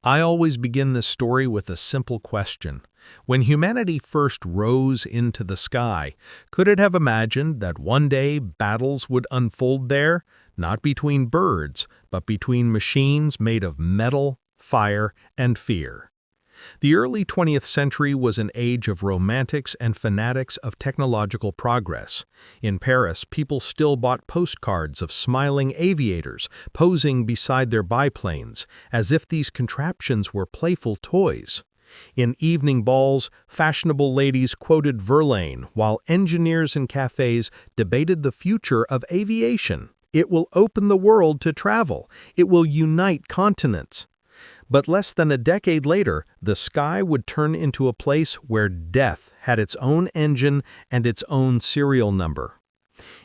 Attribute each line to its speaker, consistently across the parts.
Speaker 1: I always begin this story with a simple question. When humanity first rose into the sky, could it have imagined that one day battles would unfold there, not between birds, but between machines made of metal, fire, and fear? The early 20th century was an age of romantics and fanatics of technological progress. In Paris, people still bought postcards of smiling aviators posing beside their biplanes, as if these contraptions were playful toys. In evening balls, fashionable ladies quoted Verlaine, while engineers in cafes debated the future of aviation. It will open the world to travel. It will unite continents. But less than a decade later, the sky would turn into a place where death had its own engine and its own serial number.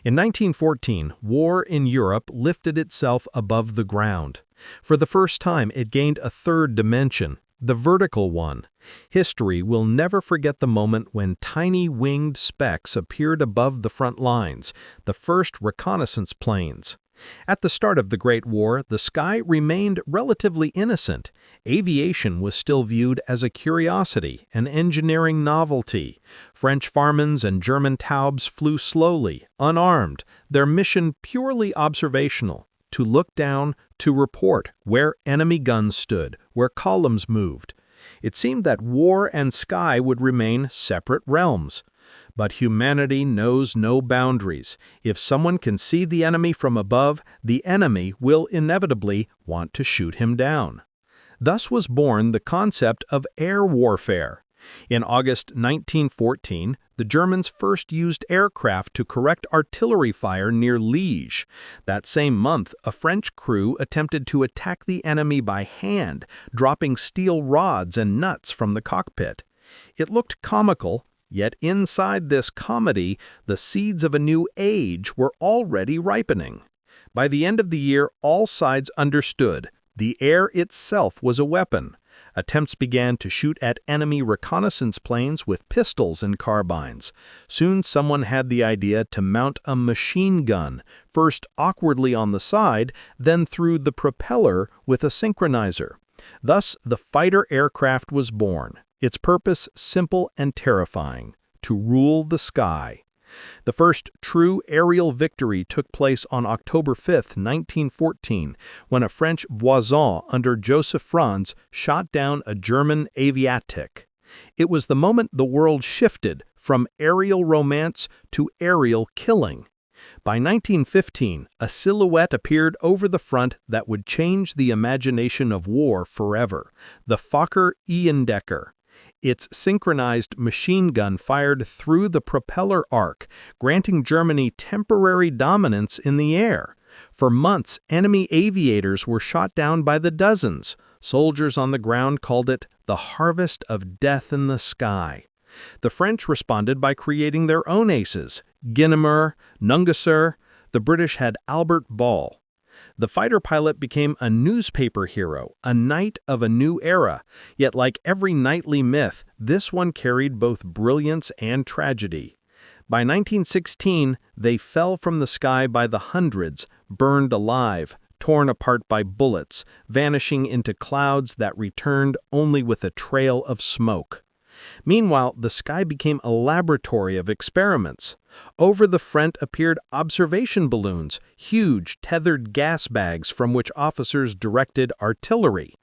Speaker 1: In 1914, war in Europe lifted itself above the ground. For the first time, it gained a third dimension, the vertical one. History will never forget the moment when tiny winged specks appeared above the front lines, the first reconnaissance planes. At the start of the Great War, the sky remained relatively innocent. Aviation was still viewed as a curiosity, an engineering novelty. French Farmans and German Taubes flew slowly, unarmed, their mission purely observational, to look down, to report where enemy guns stood, where columns moved. It seemed that war and sky would remain separate realms. But humanity knows no boundaries. If someone can see the enemy from above, the enemy will inevitably want to shoot him down. Thus was born the concept of air warfare. In August 1914, the Germans first used aircraft to correct artillery fire near Liège. That same month, a French crew attempted to attack the enemy by hand, dropping steel rods and nuts from the cockpit. It looked comical. Yet inside this comedy, the seeds of a new age were already ripening. By the end of the year, all sides understood the air itself was a weapon. Attempts began to shoot at enemy reconnaissance planes with pistols and carbines. Soon someone had the idea to mount a machine gun, first awkwardly on the side, then through the propeller with a synchronizer. Thus, the fighter aircraft was born. Its purpose simple and terrifying: to rule the sky. The first true aerial victory took place on October 5, 1914, when a French Voisin under Joseph Franz shot down a German aviatik. It was the moment the world shifted from aerial romance to aerial killing. By 1915, a silhouette appeared over the front that would change the imagination of war forever: the Fokker Eindecker. Its synchronized machine gun fired through the propeller arc, granting Germany temporary dominance in the air. For months, enemy aviators were shot down by the dozens. Soldiers on the ground called it the harvest of death in the sky. The French responded by creating their own aces: Guynemer, Nungesser. The British had Albert Ball. The fighter pilot became a newspaper hero, a knight of a new era. Yet like every knightly myth, this one carried both brilliance and tragedy. By 1916, they fell from the sky by the hundreds, burned alive, torn apart by bullets, vanishing into clouds that returned only with a trail of smoke. Meanwhile, the sky became a laboratory of experiments. Over the front appeared observation balloons, huge tethered gas bags from which officers directed artillery.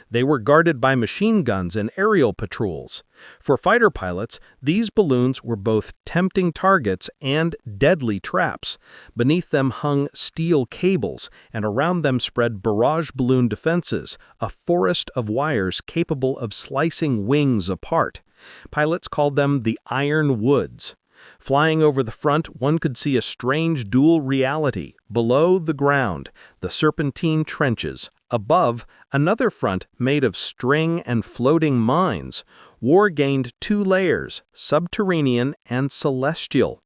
Speaker 1: They were guarded by machine guns and aerial patrols. For fighter pilots, these balloons were both tempting targets and deadly traps. Beneath them hung steel cables, and around them spread barrage balloon defenses, a forest of wires capable of slicing wings apart. Pilots called them the Iron Woods. Flying over the front, one could see a strange dual reality. Below, the ground, the serpentine trenches. Above, another front made of string and floating mines. War gained two layers, subterranean and celestial.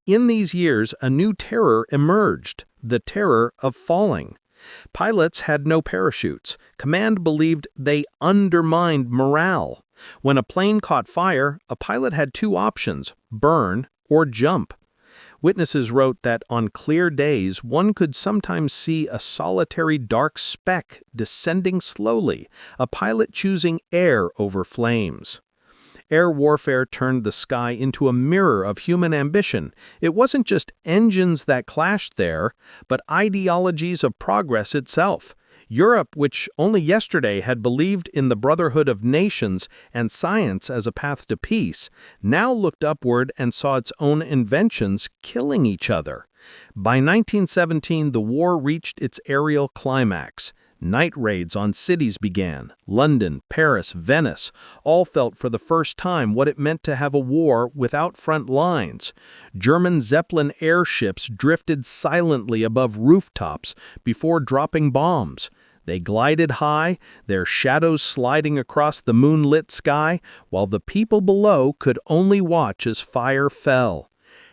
Speaker 1: In these years, a new terror emerged, the terror of falling. Pilots had no parachutes. Command believed they undermined morale. When a plane caught fire, a pilot had two options: burn or jump. Witnesses wrote that on clear days one could sometimes see a solitary dark speck descending slowly, a pilot choosing air over flames. Air warfare turned the sky into a mirror of human ambition. It wasn't just engines that clashed there, but ideologies of progress itself. Europe, which only yesterday had believed in the brotherhood of nations and science as a path to peace, now looked upward and saw its own inventions killing each other. By 1917, the war reached its aerial climax. Night raids on cities began. London, Paris, Venice all felt for the first time what it meant to have a war without front lines. German Zeppelin airships drifted silently above rooftops before dropping bombs. They glided high, their shadows sliding across the moonlit sky, while the people below could only watch as fire fell.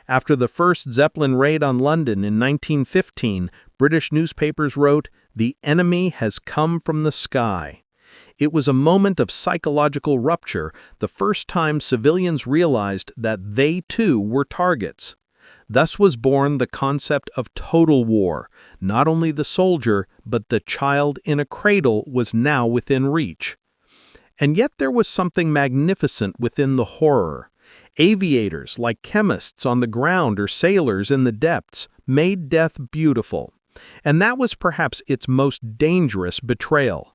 Speaker 1: After the first Zeppelin raid on London in 1915, British newspapers wrote, "The enemy has come from the sky." It was a moment of psychological rupture, the first time civilians realized that they too were targets. Thus was born the concept of total war. Not only the soldier, but the child in a cradle was now within reach. And yet there was something magnificent within the horror. Aviators, like chemists on the ground or sailors in the depths, made death beautiful. And that was perhaps its most dangerous betrayal.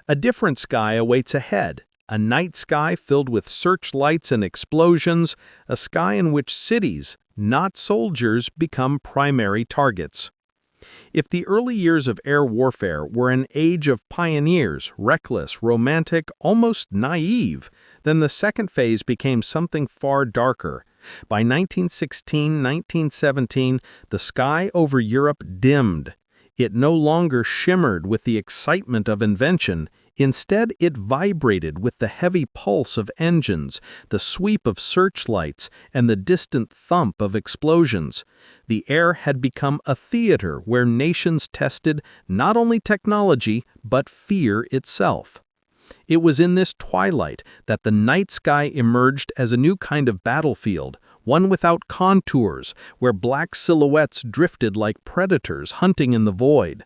Speaker 1: A different sky awaits ahead, a night sky filled with searchlights and explosions, a sky in which cities, not soldiers, become primary targets. If the early years of air warfare were an age of pioneers, reckless, romantic, almost naive, then the second phase became something far darker. By 1916-1917, the sky over Europe dimmed. It no longer shimmered with the excitement of invention. Instead, it vibrated with the heavy pulse of engines, the sweep of searchlights, and the distant thump of explosions. The air had become a theater where nations tested not only technology, but fear itself. It was in this twilight that the night sky emerged as a new kind of battlefield, one without contours, where black silhouettes drifted like predators hunting in the void.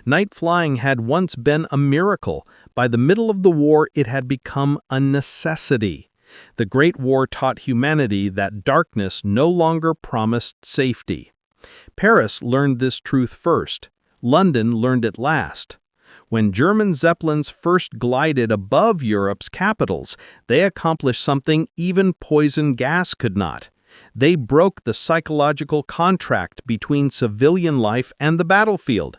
Speaker 1: Night flying had once been a miracle. By the middle of the war, it had become a necessity. The Great War taught humanity that darkness no longer promised safety. Paris learned this truth first. London learned it last. When German Zeppelins first glided above Europe's capitals, they accomplished something even poison gas could not. They broke the psychological contract between civilian life and the battlefield.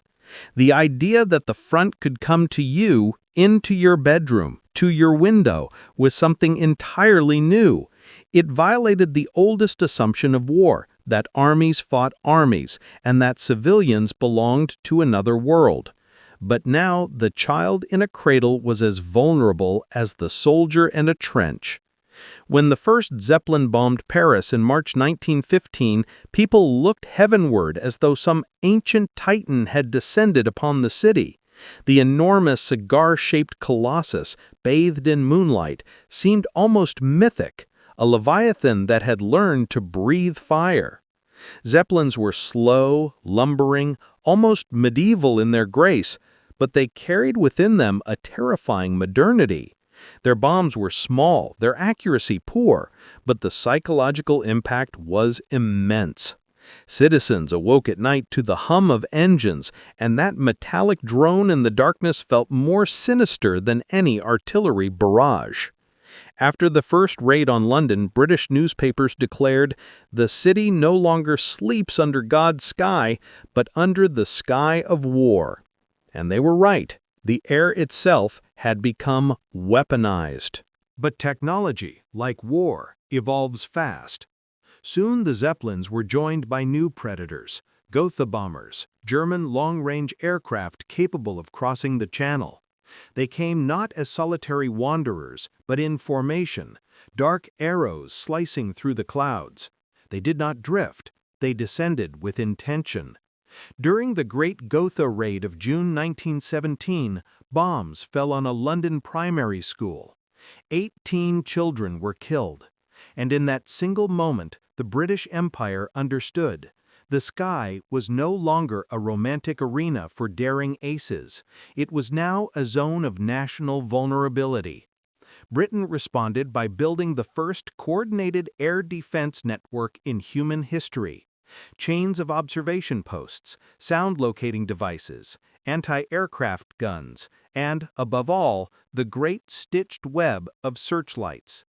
Speaker 1: The idea that the front could come to you, into your bedroom, to your window, was something entirely new. It violated the oldest assumption of war, that armies fought armies, and that civilians belonged to another world. But now the child in a cradle was as vulnerable as the soldier in a trench. When the first Zeppelin bombed Paris in March 1915, people looked heavenward as though some ancient titan had descended upon the city. The enormous cigar-shaped colossus, bathed in moonlight, seemed almost mythic, a leviathan that had learned to breathe fire. Zeppelins were slow, lumbering, almost medieval in their grace, but they carried within them a terrifying modernity. Their bombs were small, their accuracy poor, but the psychological impact was immense. Citizens awoke at night to the hum of engines, and that metallic drone in the darkness felt more sinister than any artillery barrage. After the first raid on London, British newspapers declared, "The city no longer sleeps under God's sky, but under the sky of war." And they were right. The air itself had become weaponized. But technology, like war, evolves fast. Soon the Zeppelins were joined by new predators, Gotha bombers, German long-range aircraft capable of crossing the Channel. They came not as solitary wanderers, but in formation, dark arrows slicing through the clouds. They did not drift, they descended with intention. During the Great Gotha Raid of June 1917, bombs fell on a London primary school. 18 children were killed. And in that single moment, the British Empire understood. The sky was no longer a romantic arena for daring aces. It was now a zone of national vulnerability. Britain responded by building the first coordinated air defense network in human history. Chains of observation posts, sound locating devices, anti-aircraft guns, and, above all, the great stitched web of searchlights.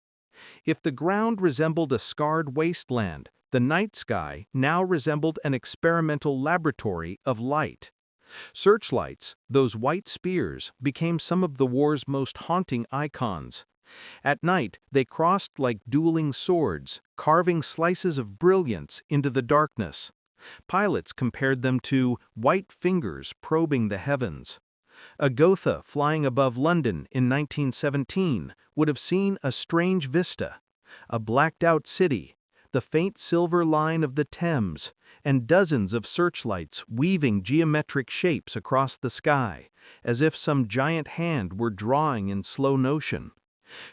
Speaker 1: If the ground resembled a scarred wasteland, the night sky now resembled an experimental laboratory of light. Searchlights, those white spears, became some of the war's most haunting icons. At night, they crossed like dueling swords, carving slices of brilliance into the darkness. Pilots compared them to white fingers probing the heavens. A Gotha flying above London in 1917 would have seen a strange vista: a blacked-out city, the faint silver line of the Thames, and dozens of searchlights weaving geometric shapes across the sky, as if some giant hand were drawing in slow motion.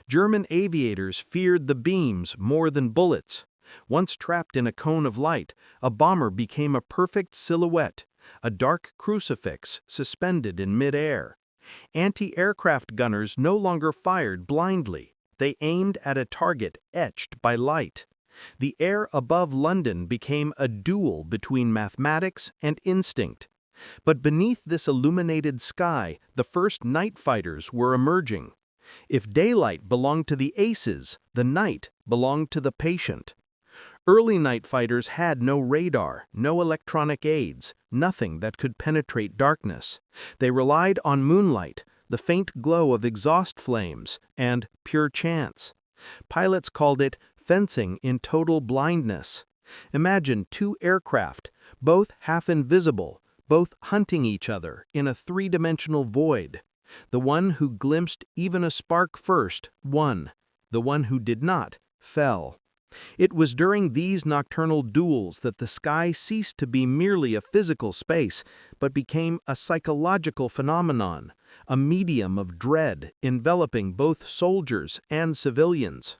Speaker 1: German aviators feared the beams more than bullets. Once trapped in a cone of light, a bomber became a perfect silhouette, a dark crucifix suspended in mid-air. Anti-aircraft gunners no longer fired blindly. They aimed at a target etched by light. The air above London became a duel between mathematics and instinct. But beneath this illuminated sky, the first night fighters were emerging. If daylight belonged to the aces, the night belonged to the patient. Early night fighters had no radar, no electronic aids, nothing that could penetrate darkness. They relied on moonlight, the faint glow of exhaust flames, and pure chance. Pilots called it fencing in total blindness. Imagine two aircraft, both half invisible, both hunting each other in a three-dimensional void. The one who glimpsed even a spark first won. The one who did not fell. It was during these nocturnal duels that the sky ceased to be merely a physical space, but became a psychological phenomenon, a medium of dread enveloping both soldiers and civilians.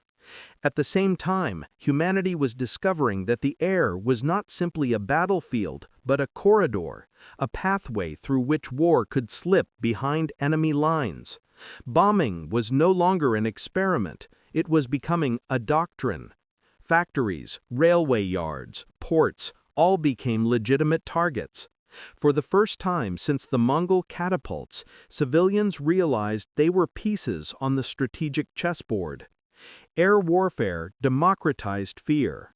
Speaker 1: At the same time, humanity was discovering that the air was not simply a battlefield, but a corridor, a pathway through which war could slip behind enemy lines. Bombing was no longer an experiment, it was becoming a doctrine. Factories, railway yards, ports, all became legitimate targets. For the first time since the Mongol catapults, civilians realized they were pieces on the strategic chessboard. Air warfare democratized fear.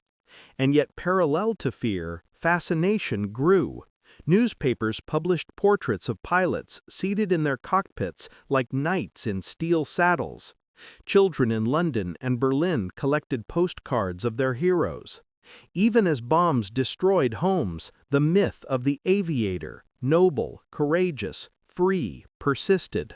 Speaker 1: And yet, parallel to fear, fascination grew. Newspapers published portraits of pilots seated in their cockpits like knights in steel saddles. Children in London and Berlin collected postcards of their heroes. Even as bombs destroyed homes, the myth of the aviator, noble, courageous, free, persisted.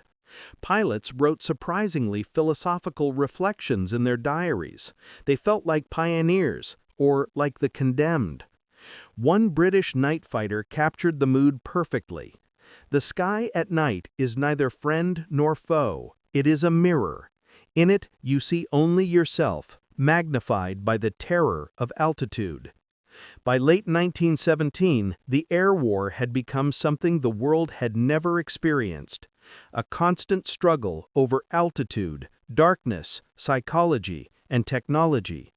Speaker 1: Pilots wrote surprisingly philosophical reflections in their diaries. They felt like pioneers, or like the condemned. One British night fighter captured the mood perfectly. The sky at night is neither friend nor foe. It is a mirror. In it, you see only yourself, magnified by the terror of altitude. By late 1917, the air war had become something the world had never experienced. A constant struggle over altitude, darkness, psychology, and technology.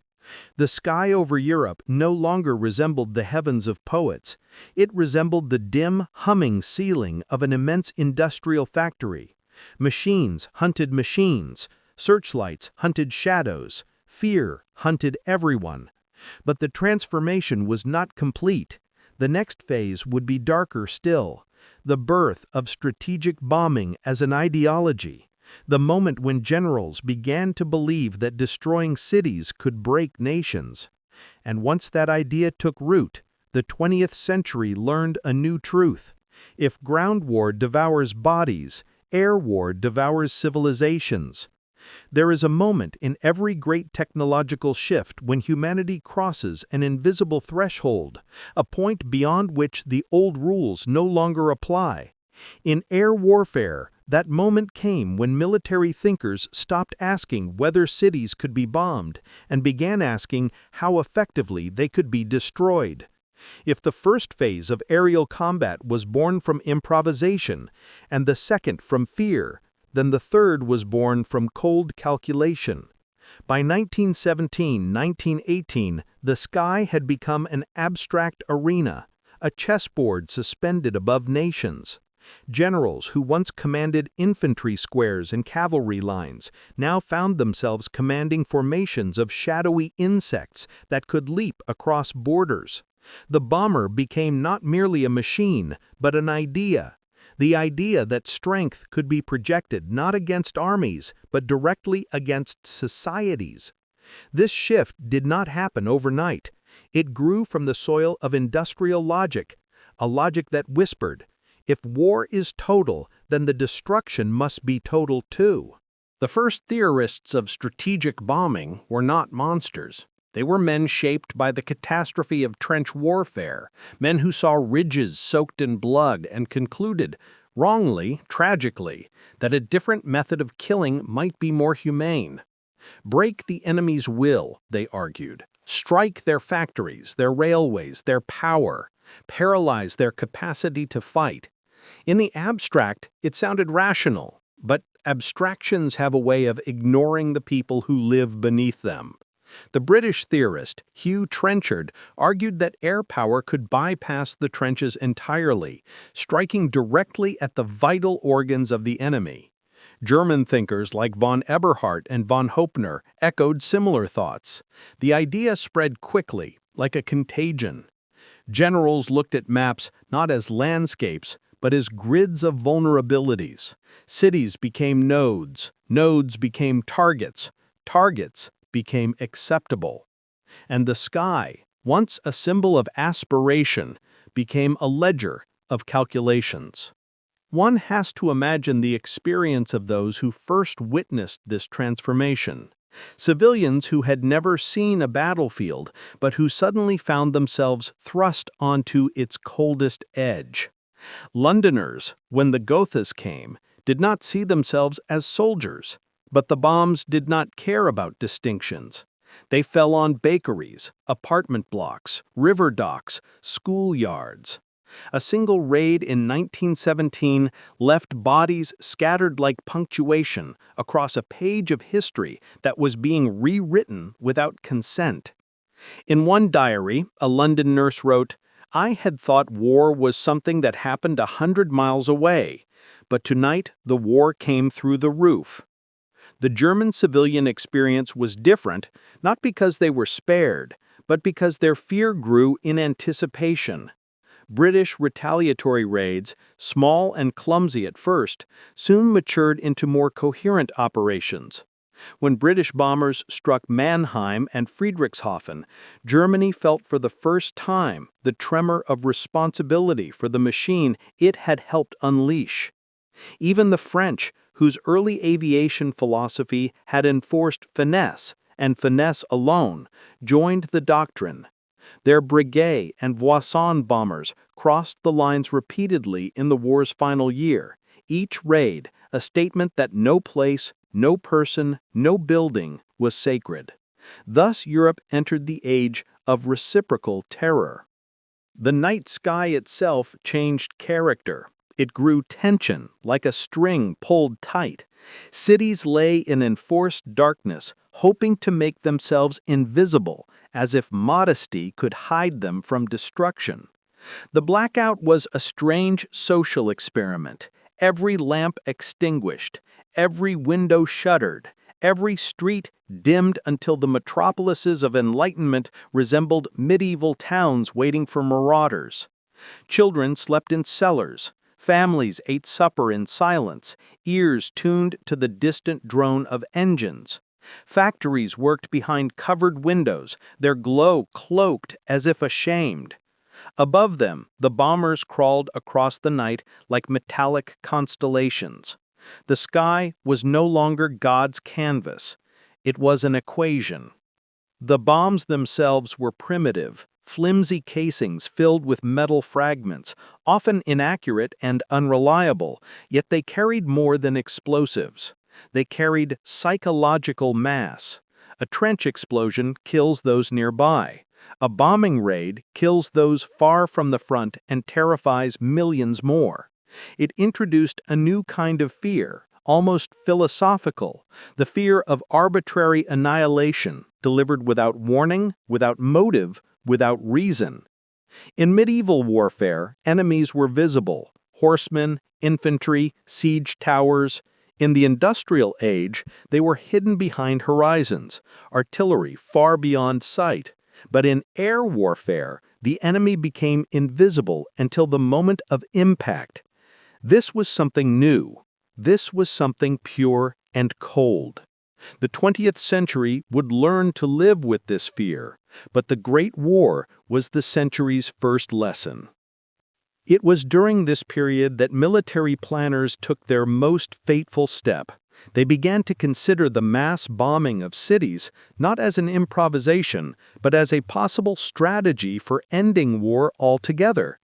Speaker 1: The sky over Europe no longer resembled the heavens of poets. It resembled the dim, humming ceiling of an immense industrial factory. Machines hunted machines. Searchlights hunted shadows. Fear hunted everyone. But the transformation was not complete. The next phase would be darker still. The birth of strategic bombing as an ideology. The moment when generals began to believe that destroying cities could break nations. And once that idea took root, the 20th century learned a new truth. If ground war devours bodies, air war devours civilizations. There is a moment in every great technological shift when humanity crosses an invisible threshold, a point beyond which the old rules no longer apply. In air warfare, that moment came when military thinkers stopped asking whether cities could be bombed and began asking how effectively they could be destroyed. If the first phase of aerial combat was born from improvisation and the second from fear, then the third was born from cold calculation. By 1917-1918, the sky had become an abstract arena, a chessboard suspended above nations. Generals who once commanded infantry squares and cavalry lines now found themselves commanding formations of shadowy insects that could leap across borders. The bomber became not merely a machine, but an idea. The idea that strength could be projected not against armies, but directly against societies. This shift did not happen overnight. It grew from the soil of industrial logic, a logic that whispered, if war is total, then the destruction must be total too. The first theorists of strategic bombing were not monsters. They were men shaped by the catastrophe of trench warfare, men who saw ridges soaked in blood and concluded, wrongly, tragically, that a different method of killing might be more humane. Break the enemy's will, they argued. Strike their factories, their railways, their power. Paralyze their capacity to fight. In the abstract, it sounded rational, but abstractions have a way of ignoring the people who live beneath them. The British theorist Hugh Trenchard argued that air power could bypass the trenches entirely, striking directly at the vital organs of the enemy. German thinkers like von Eberhard and von Höppner echoed similar thoughts. The idea spread quickly, like a contagion. Generals looked at maps not as landscapes, but as grids of vulnerabilities. Cities became nodes, nodes became targets, targets became acceptable. And the sky, once a symbol of aspiration, became a ledger of calculations. One has to imagine the experience of those who first witnessed this transformation. Civilians who had never seen a battlefield, but who suddenly found themselves thrust onto its coldest edge. Londoners, when the Gothas came, did not see themselves as soldiers, but the bombs did not care about distinctions. They fell on bakeries, apartment blocks, river docks, schoolyards. A single raid in 1917 left bodies scattered like punctuation across a page of history that was being rewritten without consent. In one diary, a London nurse wrote, "I had thought war was something that happened 100 miles away, but tonight the war came through the roof." The German civilian experience was different, not because they were spared, but because their fear grew in anticipation. British retaliatory raids, small and clumsy at first, soon matured into more coherent operations. When British bombers struck Mannheim and Friedrichshafen, Germany felt for the first time the tremor of responsibility for the machine it had helped unleash. Even the French, whose early aviation philosophy had enforced finesse, and finesse alone, joined the doctrine. Their Breguet and Voisin bombers crossed the lines repeatedly in the war's final year, each raid a statement that no place, no person, no building was sacred. Thus Europe entered the age of reciprocal terror. The night sky itself changed character. It grew tension, like a string pulled tight. Cities lay in enforced darkness, hoping to make themselves invisible, as if modesty could hide them from destruction. The blackout was a strange social experiment. Every lamp extinguished, every window shuttered, every street dimmed until the metropolises of enlightenment resembled medieval towns waiting for marauders. Children slept in cellars. Families ate supper in silence, ears tuned to the distant drone of engines. Factories worked behind covered windows, their glow cloaked as if ashamed. Above them, the bombers crawled across the night like metallic constellations. The sky was no longer God's canvas. It was an equation. The bombs themselves were primitive, flimsy casings filled with metal fragments, often inaccurate and unreliable, yet they carried more than explosives. They carried psychological mass. A trench explosion kills those nearby. A bombing raid kills those far from the front and terrifies millions more. It introduced a new kind of fear, almost philosophical, the fear of arbitrary annihilation, delivered without warning, without motive, without reason. In medieval warfare, enemies were visible: horsemen, infantry, siege towers. In the industrial age, they were hidden behind horizons, artillery far beyond sight. But in air warfare, the enemy became invisible until the moment of impact. This was something new. This was something pure and cold. The 20th century would learn to live with this fear, but the Great War was the century's first lesson. It was during this period that military planners took their most fateful step. They began to consider the mass bombing of cities not as an improvisation, but as a possible strategy for ending war altogether.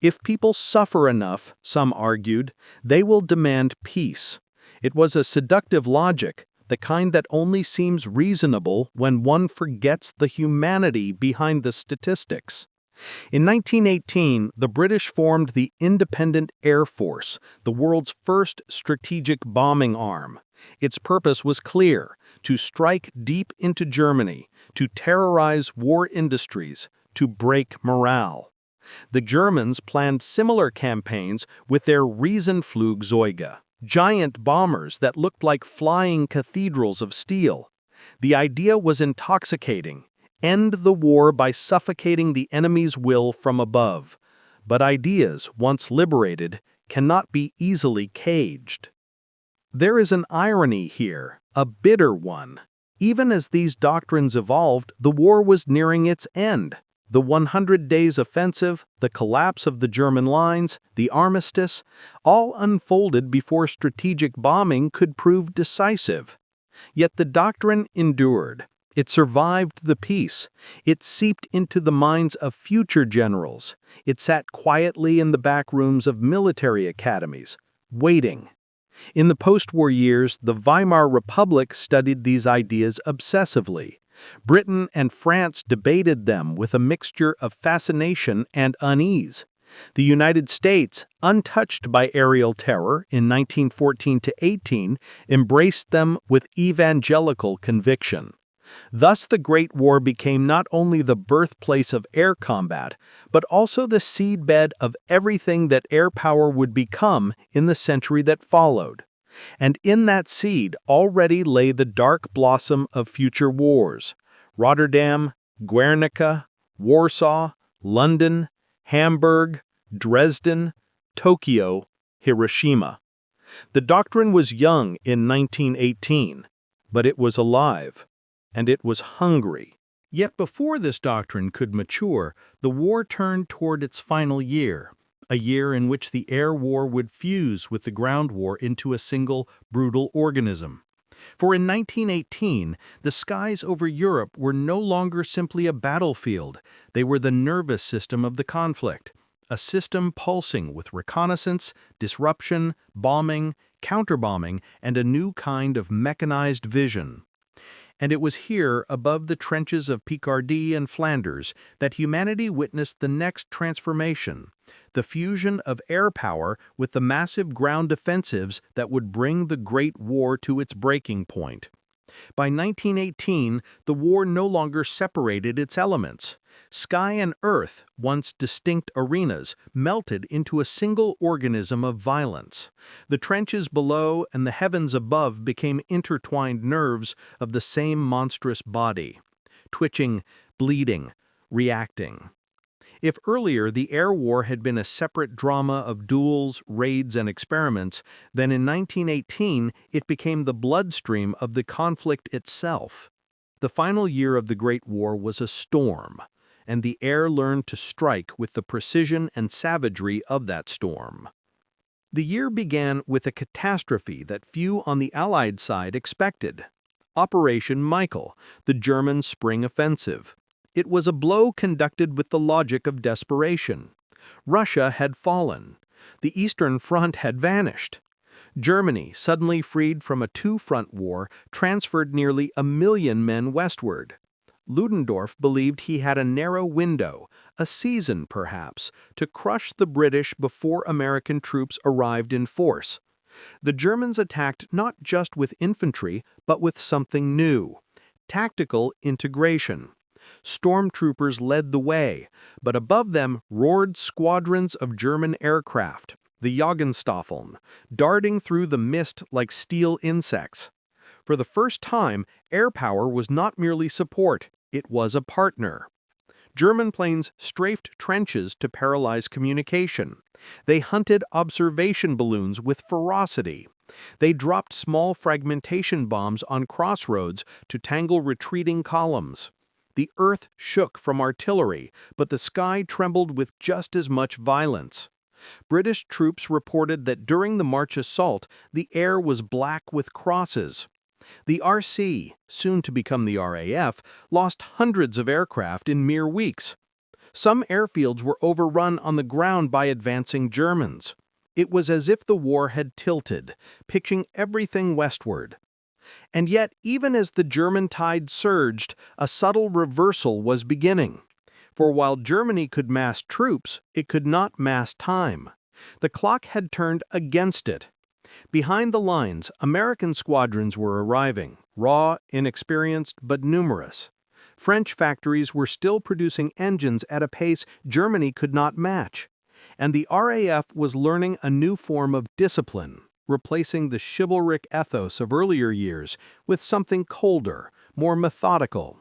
Speaker 1: If people suffer enough, some argued, they will demand peace. It was a seductive logic, the kind that only seems reasonable when one forgets the humanity behind the statistics. In 1918, the British formed the Independent Air Force, the world's first strategic bombing arm. Its purpose was clear: to strike deep into Germany, to terrorize war industries, to break morale. The Germans planned similar campaigns with their Riesenflugzeuge, giant bombers that looked like flying cathedrals of steel. The idea was intoxicating: end the war by suffocating the enemy's will from above. But ideas, once liberated, cannot be easily caged. There is an irony here, a bitter one. Even as these doctrines evolved, the war was nearing its end. The 100 Days Offensive, the collapse of the German lines, the armistice, all unfolded before strategic bombing could prove decisive. Yet the doctrine endured. It survived the peace. It seeped into the minds of future generals. It sat quietly in the back rooms of military academies, waiting. In the post-war years, the Weimar Republic studied these ideas obsessively. Britain and France debated them with a mixture of fascination and unease. The United States, untouched by aerial terror in 1914-18, embraced them with evangelical conviction. Thus, the Great War became not only the birthplace of air combat, but also the seedbed of everything that air power would become in the century that followed. And in that seed already lay the dark blossom of future wars: Rotterdam, Guernica, Warsaw, London, Hamburg, Dresden, Tokyo, Hiroshima. The doctrine was young in 1918, but it was alive. And it was hungry. Yet before this doctrine could mature, the war turned toward its final year, a year in which the air war would fuse with the ground war into a single, brutal organism. For in 1918, the skies over Europe were no longer simply a battlefield. They were the nervous system of the conflict, a system pulsing with reconnaissance, disruption, bombing, counterbombing, and a new kind of mechanized vision. And it was here, above the trenches of Picardy and Flanders, that humanity witnessed the next transformation, the fusion of air power with the massive ground offensives that would bring the Great War to its breaking point. By 1918, the war no longer separated its elements. Sky and earth, once distinct arenas, melted into a single organism of violence. The trenches below and the heavens above became intertwined nerves of the same monstrous body, twitching, bleeding, reacting. If earlier the air war had been a separate drama of duels, raids, and experiments, then in 1918 it became the bloodstream of the conflict itself. The final year of the Great War was a storm, and the air learned to strike with the precision and savagery of that storm. The year began with a catastrophe that few on the Allied side expected: Operation Michael, the German spring offensive. It was a blow conducted with the logic of desperation. Russia had fallen. The Eastern Front had vanished. Germany, suddenly freed from a two-front war, transferred nearly 1 million men westward. Ludendorff believed he had a narrow window, a season perhaps, to crush the British before American troops arrived in force. The Germans attacked not just with infantry, but with something new: tactical integration. Stormtroopers led the way, but above them roared squadrons of German aircraft, the Jagdstaffeln, darting through the mist like steel insects. For the first time, air power was not merely support, it was a partner. German planes strafed trenches to paralyze communication. They hunted observation balloons with ferocity. They dropped small fragmentation bombs on crossroads to tangle retreating columns. The earth shook from artillery, but the sky trembled with just as much violence. British troops reported that during the March assault, the air was black with crosses. The RC, soon to become the RAF, lost hundreds of aircraft in mere weeks. Some airfields were overrun on the ground by advancing Germans. It was as if the war had tilted, pitching everything westward. And yet, even as the German tide surged, a subtle reversal was beginning. For while Germany could mass troops, it could not mass time. The clock had turned against it. Behind the lines, American squadrons were arriving, raw, inexperienced, but numerous. French factories were still producing engines at a pace Germany could not match. And the RAF was learning a new form of discipline, replacing the chivalric ethos of earlier years with something colder, more methodical.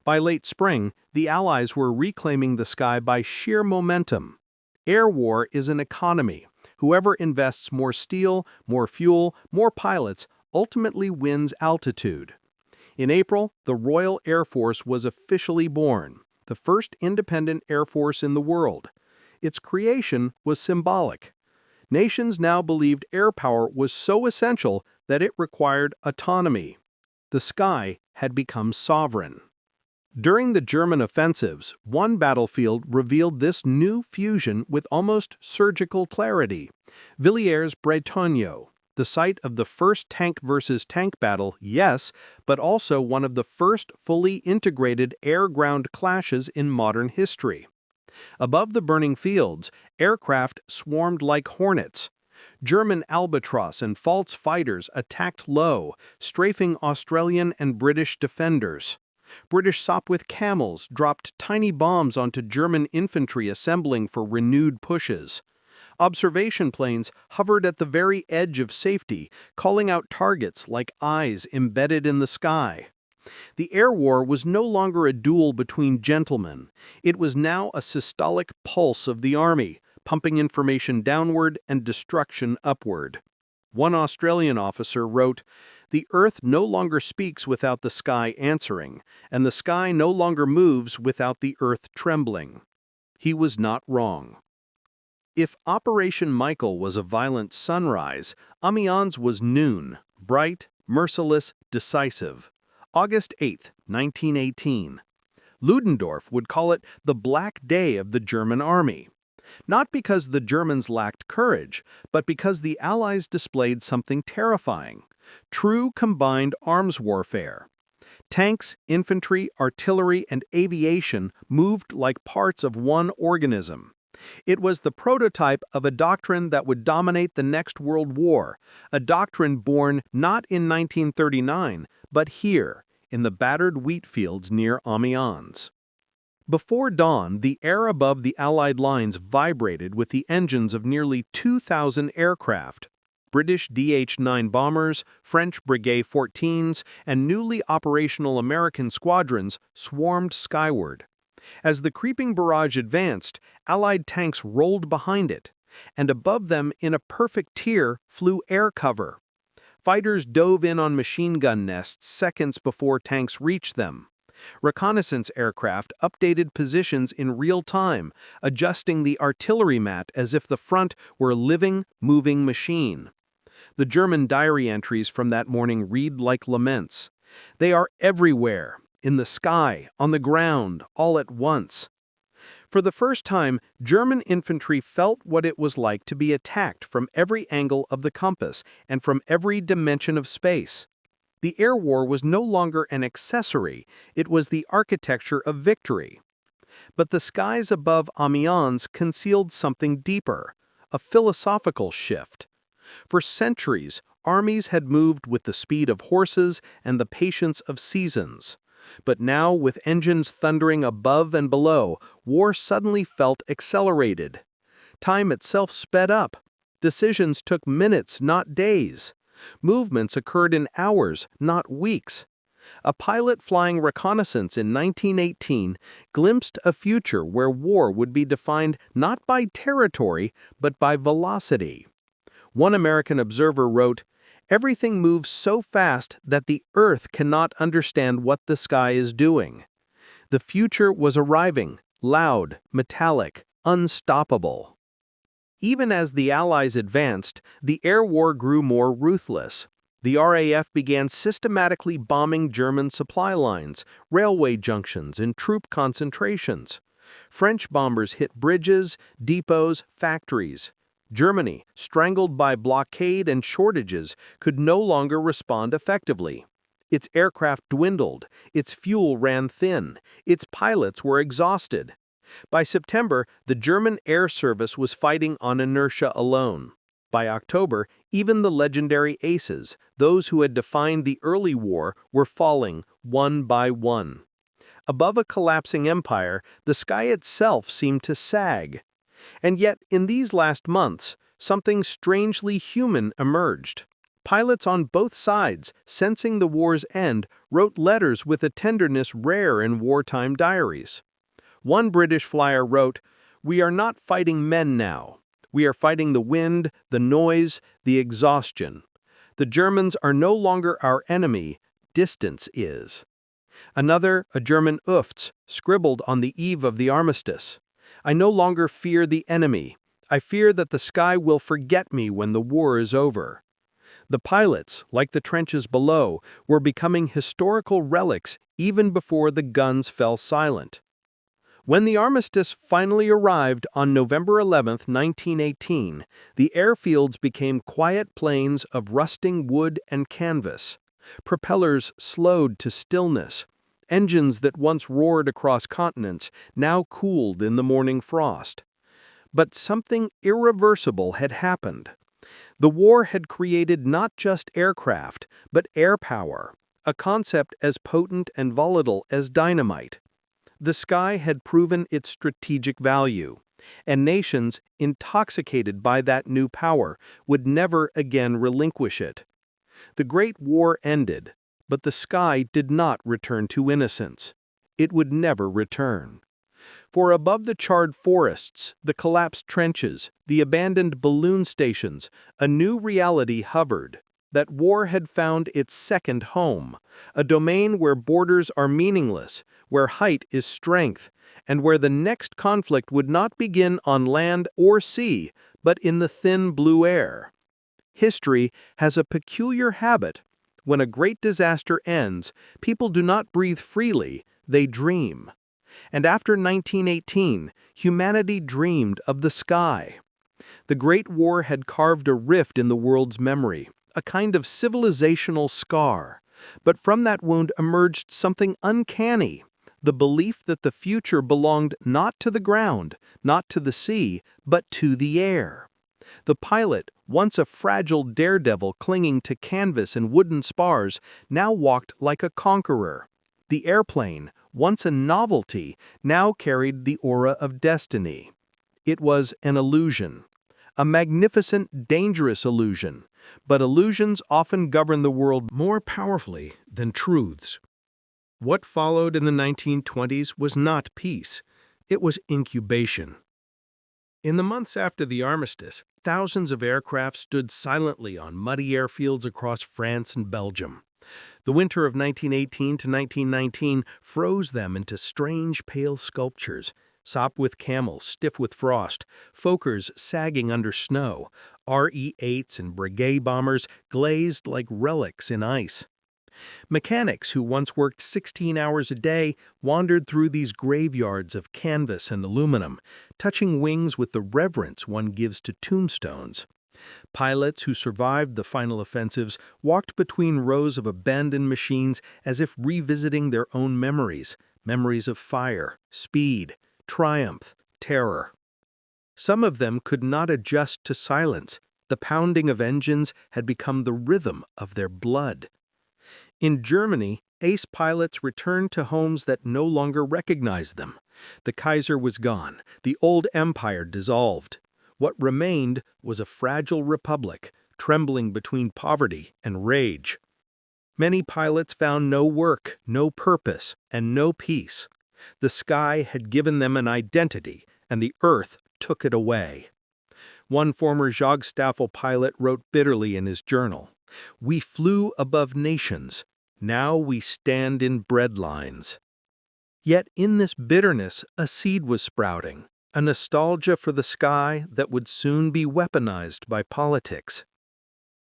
Speaker 1: By late spring, the Allies were reclaiming the sky by sheer momentum. Air war is an economy. Whoever invests more steel, more fuel, more pilots ultimately wins altitude. In April, the Royal Air Force was officially born, the first independent air force in the world. Its creation was symbolic. Nations now believed air power was so essential that it required autonomy. The sky had become sovereign. During the German offensives, one battlefield revealed this new fusion with almost surgical clarity: Villiers-Bretonneux, the site of the first tank versus tank battle, yes, but also one of the first fully integrated air-ground clashes in modern history. Above the burning fields, aircraft swarmed like hornets. German Albatros and Pfalz fighters attacked low, strafing Australian and British defenders. British Sopwith Camels dropped tiny bombs onto German infantry assembling for renewed pushes. Observation planes hovered at the very edge of safety, calling out targets like eyes embedded in the sky. The air war was no longer a duel between gentlemen. It was now a systolic pulse of the army, pumping information downward and destruction upward. One Australian officer wrote, "The earth no longer speaks without the sky answering, and the sky no longer moves without the earth trembling." He was not wrong. If Operation Michael was a violent sunrise, Amiens was noon, bright, merciless, decisive. August 8, 1918. Ludendorff would call it the Black Day of the German army. Not because the Germans lacked courage, but because the Allies displayed something terrifying: true combined arms warfare. Tanks, infantry, artillery, and aviation moved like parts of one organism. It was the prototype of a doctrine that would dominate the next World War, a doctrine born not in 1939, but here, in the battered wheat fields near Amiens. Before dawn, the air above the Allied lines vibrated with the engines of nearly 2,000 aircraft. British DH-9 bombers, French Breguet 14s, and newly operational American squadrons swarmed skyward. As the creeping barrage advanced, Allied tanks rolled behind it, and above them in a perfect tier flew air cover. Fighters dove in on machine gun nests seconds before tanks reached them. Reconnaissance aircraft updated positions in real time, adjusting the artillery mat as if the front were a living, moving machine. The German diary entries from that morning read like laments. "They are everywhere. in the sky, on the ground, all at once. For the first time, German infantry felt what it was like to be attacked from every angle of the compass and from every dimension of space. The air war was no longer an accessory, it was the architecture of victory. But the skies above Amiens concealed something deeper, a philosophical shift. For centuries, armies had moved with the speed of horses and the patience of seasons. But now, with engines thundering above and below, war suddenly felt accelerated. Time itself sped up. Decisions took minutes, not days. Movements occurred in hours, not weeks. A pilot flying reconnaissance in 1918 glimpsed a future where war would be defined not by territory, but by velocity. One American observer wrote, "Everything moves so fast that the Earth cannot understand what the sky is doing." The future was arriving, loud, metallic, unstoppable. Even as the Allies advanced, the air war grew more ruthless. The RAF began systematically bombing German supply lines, railway junctions, and troop concentrations. French bombers hit bridges, depots, factories. Germany, strangled by blockade and shortages, could no longer respond effectively. Its aircraft dwindled, its fuel ran thin, its pilots were exhausted. By September, the German air service was fighting on inertia alone. By October, even the legendary aces, those who had defined the early war, were falling one by one. Above a collapsing empire, the sky itself seemed to sag. And yet, in these last months, something strangely human emerged. Pilots on both sides, sensing the war's end, wrote letters with a tenderness rare in wartime diaries. One British flyer wrote, "We are not fighting men now. We are fighting the wind, the noise, the exhaustion. The Germans are no longer our enemy, distance is." Another, a German Ufts, scribbled on the eve of the armistice, "I no longer fear the enemy. I fear that the sky will forget me when the war is over." The pilots, like the trenches below, were becoming historical relics even before the guns fell silent. When the armistice finally arrived on November 11, 1918, the airfields became quiet plains of rusting wood and canvas. Propellers slowed to stillness. Engines that once roared across continents now cooled in the morning frost. But something irreversible had happened. The war had created not just aircraft, but air power, a concept as potent and volatile as dynamite. The sky had proven its strategic value, and nations, intoxicated by that new power, would never again relinquish it. The Great War ended, but the sky did not return to innocence. It would never return. For above the charred forests, the collapsed trenches, the abandoned balloon stations, a new reality hovered. That war had found its second home, a domain where borders are meaningless, where height is strength, and where the next conflict would not begin on land or sea, but in the thin blue air. History has a peculiar habit. When a great disaster ends, people do not breathe freely, they dream. And after 1918, humanity dreamed of the sky. The Great War had carved a rift in the world's memory, a kind of civilizational scar. But from that wound emerged something uncanny, the belief that the future belonged not to the ground, not to the sea, but to the air. The pilot, once a fragile daredevil clinging to canvas and wooden spars, now walked like a conqueror. The airplane, once a novelty, now carried the aura of destiny. It was an illusion. A magnificent, dangerous illusion. But illusions often govern the world more powerfully than truths. What followed in the 1920s was not peace. It was incubation. In the months after the armistice, thousands of aircraft stood silently on muddy airfields across France and Belgium. The winter of 1918 to 1919 froze them into strange pale sculptures, Sopwith Camel stiff with frost, Fokkers sagging under snow, RE-8s and Breguet bombers glazed like relics in ice. Mechanics who once worked 16 hours a day wandered through these graveyards of canvas and aluminum, touching wings with the reverence one gives to tombstones. Pilots who survived the final offensives walked between rows of abandoned machines as if revisiting their own memories, memories of fire, speed, triumph, terror. Some of them could not adjust to silence. The pounding of engines had become the rhythm of their blood. In Germany, ace pilots returned to homes that no longer recognized them. The Kaiser was gone, the old empire dissolved. What remained was a fragile republic, trembling between poverty and rage. Many pilots found no work, no purpose, and no peace. The sky had given them an identity, and the earth took it away. One former Jagdstaffel pilot wrote bitterly in his journal, "We flew above nations. Now we stand in breadlines." Yet in this bitterness, a seed was sprouting, a nostalgia for the sky that would soon be weaponized by politics.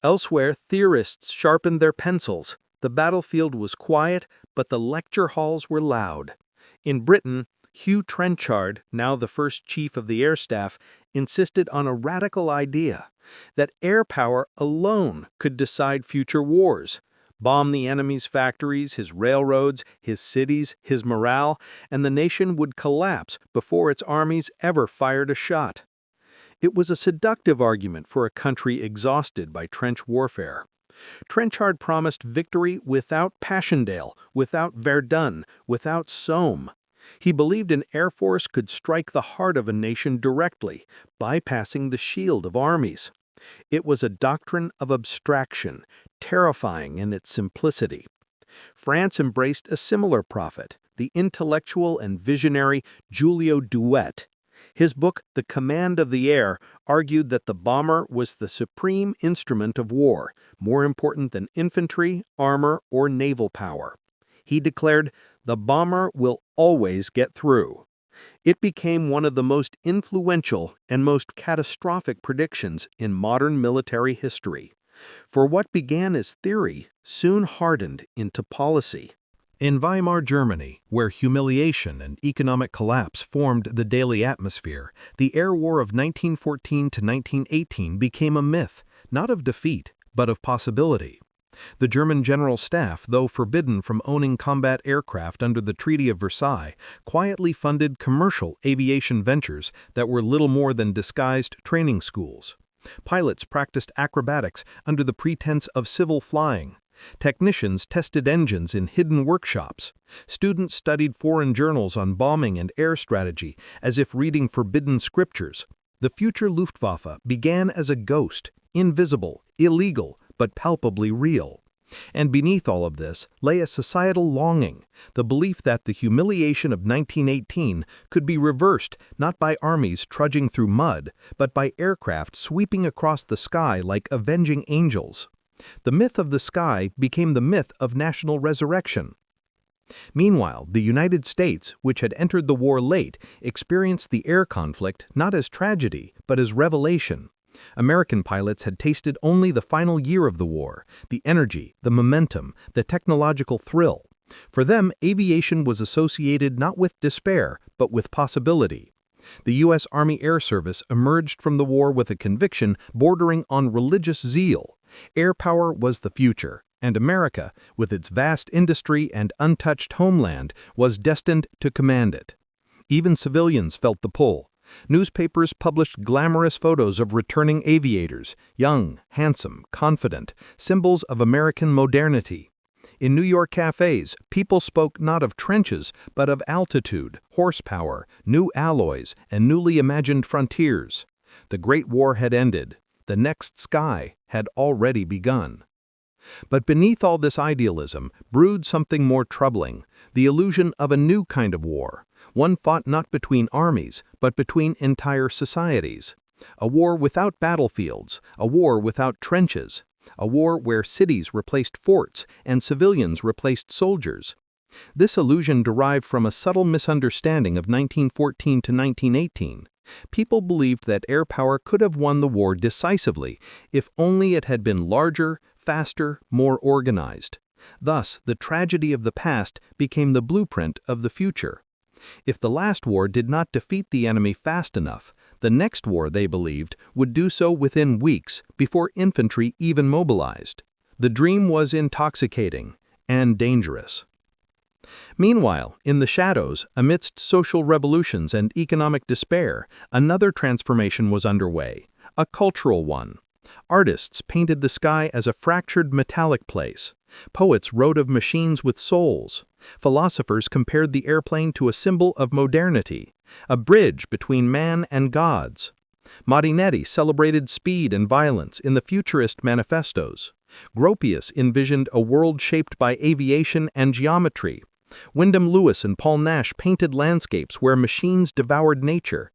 Speaker 1: Elsewhere, theorists sharpened their pencils. The battlefield was quiet, but the lecture halls were loud. In Britain, Hugh Trenchard, now the first chief of the air staff, insisted on a radical idea that air power alone could decide future wars. Bomb the enemy's factories, his railroads, his cities, his morale, and the nation would collapse before its armies ever fired a shot. It was a seductive argument for a country exhausted by trench warfare. Trenchard promised victory without Passchendaele, without Verdun, without Somme. He believed an air force could strike the heart of a nation directly, bypassing the shield of armies. It was a doctrine of abstraction, terrifying in its simplicity. France embraced a similar prophet, the intellectual and visionary Giulio Douhet. His book, The Command of the Air, argued that the bomber was the supreme instrument of war, more important than infantry, armor, or naval power. He declared, "The bomber will always get through." It became one of the most influential and most catastrophic predictions in modern military history. For what began as theory soon hardened into policy. In Weimar Germany, where humiliation and economic collapse formed the daily atmosphere, the air war of 1914 to 1918 became a myth, not of defeat, but of possibility. The German General Staff, though forbidden from owning combat aircraft under the Treaty of Versailles, quietly funded commercial aviation ventures that were little more than disguised training schools. Pilots practiced acrobatics under the pretense of civil flying. Technicians tested engines in hidden workshops. Students studied foreign journals on bombing and air strategy as if reading forbidden scriptures. The future Luftwaffe began as a ghost, invisible, illegal, but palpably real. And beneath all of this lay a societal longing, the belief that the humiliation of 1918 could be reversed not by armies trudging through mud, but by aircraft sweeping across the sky like avenging angels. The myth of the sky became the myth of national resurrection. Meanwhile, the United States, which had entered the war late, experienced the air conflict not as tragedy, but as revelation. American pilots had tasted only the final year of the war, the energy, the momentum, the technological thrill. For them, aviation was associated not with despair, but with possibility. The U.S. Army Air Service emerged from the war with a conviction bordering on religious zeal. Air power was the future, and America, with its vast industry and untouched homeland, was destined to command it. Even civilians felt the pull. Newspapers published glamorous photos of returning aviators, young, handsome, confident, symbols of American modernity. In New York cafes, people spoke not of trenches, but of altitude, horsepower, new alloys, and newly imagined frontiers. The Great War had ended. The next sky had already begun. But beneath all this idealism brewed something more troubling, the illusion of a new kind of war, one fought not between armies, but between entire societies. A war without battlefields, a war without trenches, a war where cities replaced forts and civilians replaced soldiers. This illusion derived from a subtle misunderstanding of 1914 to 1918. People believed that air power could have won the war decisively if only it had been larger, faster, more organized. Thus, the tragedy of the past became the blueprint of the future. If the last war did not defeat the enemy fast enough, the next war, they believed, would do so within weeks before infantry even mobilized. The dream was intoxicating and dangerous. Meanwhile, in the shadows, amidst social revolutions and economic despair, another transformation was underway, a cultural one. Artists painted the sky as a fractured metallic place. Poets wrote of machines with souls. Philosophers compared the airplane to a symbol of modernity, a bridge between man and gods. Marinetti celebrated speed and violence in the futurist manifestos. Gropius envisioned a world shaped by aviation and geometry. Wyndham Lewis and Paul Nash painted landscapes where machines devoured nature.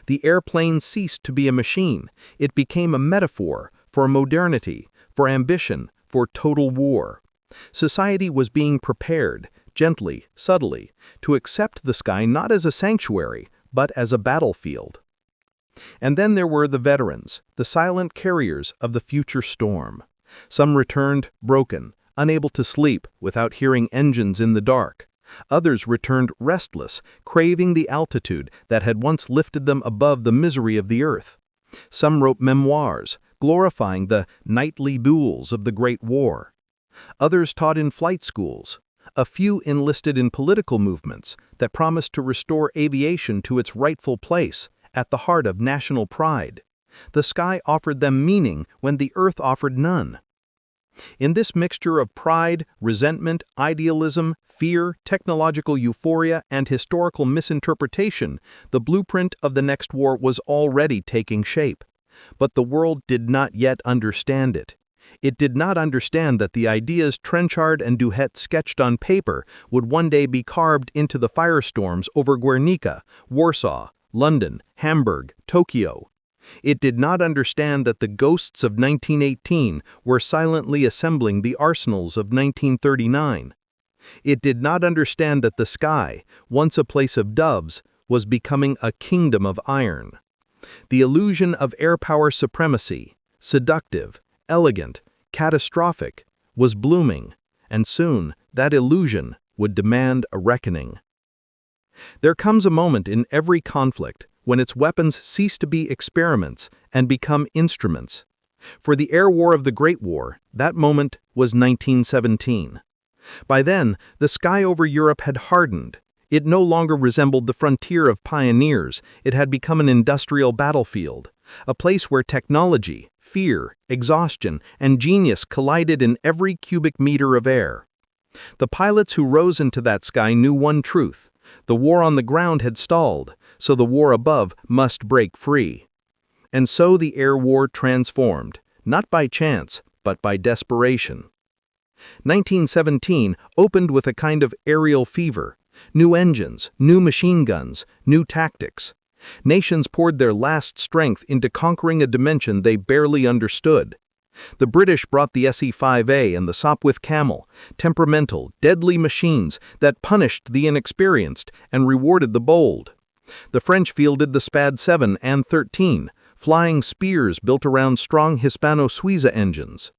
Speaker 1: The airplane ceased to be a machine. It became a metaphor for modernity, for ambition, for total war. Society was being prepared, gently, subtly, to accept the sky not as a sanctuary, but as a battlefield. And then there were the veterans, the silent carriers of the future storm. Some returned broken, unable to sleep without hearing engines in the dark. Others returned restless, craving the altitude that had once lifted them above the misery of the earth. Some wrote memoirs, glorifying the nightly duels of the Great War. Others taught in flight schools. A few enlisted in political movements that promised to restore aviation to its rightful place at the heart of national pride. The sky offered them meaning when the earth offered none. In this mixture of pride, resentment, idealism, fear, technological euphoria, and historical misinterpretation, the blueprint of the next war was already taking shape. But the world did not yet understand it. It did not understand that the ideas Trenchard and Duhet sketched on paper would one day be carved into the firestorms over Guernica, Warsaw, London, Hamburg, Tokyo. It did not understand that the ghosts of 1918 were silently assembling the arsenals of 1939. It did not understand that the sky, once a place of doves, was becoming a kingdom of iron. The illusion of air power supremacy, seductive, elegant, catastrophic, was blooming, and soon that illusion would demand a reckoning. There comes a moment in every conflict when its weapons cease to be experiments and become instruments. For the air war of the Great War, that moment was 1917. By then, the sky over Europe had hardened. It no longer resembled the frontier of pioneers. It had become an industrial battlefield, a place where technology, fear, exhaustion, and genius collided in every cubic meter of air. The pilots who rose into that sky knew one truth. The war on the ground had stalled, so the war above must break free. And so the air war transformed, not by chance, but by desperation. 1917 opened with a kind of aerial fever. New engines, new machine guns, new tactics. Nations poured their last strength into conquering a dimension they barely understood. The British brought the XIII and the Sopwith Camel, temperamental, deadly machines that punished the inexperienced and rewarded the bold. The French fielded the SPAD 7 and 13, flying spears built around strong Hispano-Suiza engines.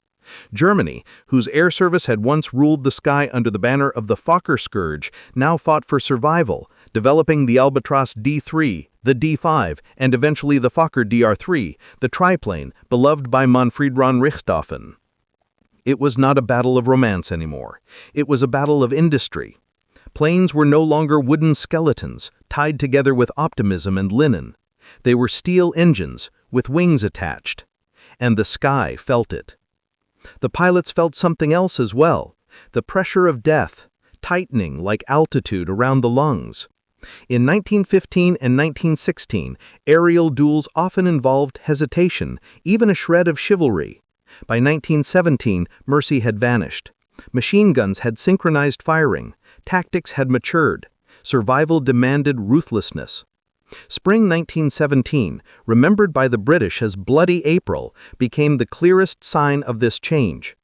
Speaker 1: Germany, whose air service had once ruled the sky under the banner of the Fokker Scourge, now fought for survival, developing the Albatros D3, the D5, and eventually the Fokker Dr.I, the triplane, beloved by Manfred von Richthofen. It was not a battle of romance anymore. It was a battle of industry. Planes were no longer wooden skeletons, tied together with optimism and linen. They were steel engines, with wings attached. And the sky felt it. The pilots felt something else as well, the pressure of death, tightening like altitude around the lungs. In 1915 and 1916, aerial duels often involved hesitation, even a shred of chivalry. By 1917, mercy had vanished. Machine guns had synchronized firing, tactics had matured, survival demanded ruthlessness. Spring 1917, remembered by the British as Bloody April, became the clearest sign of this change.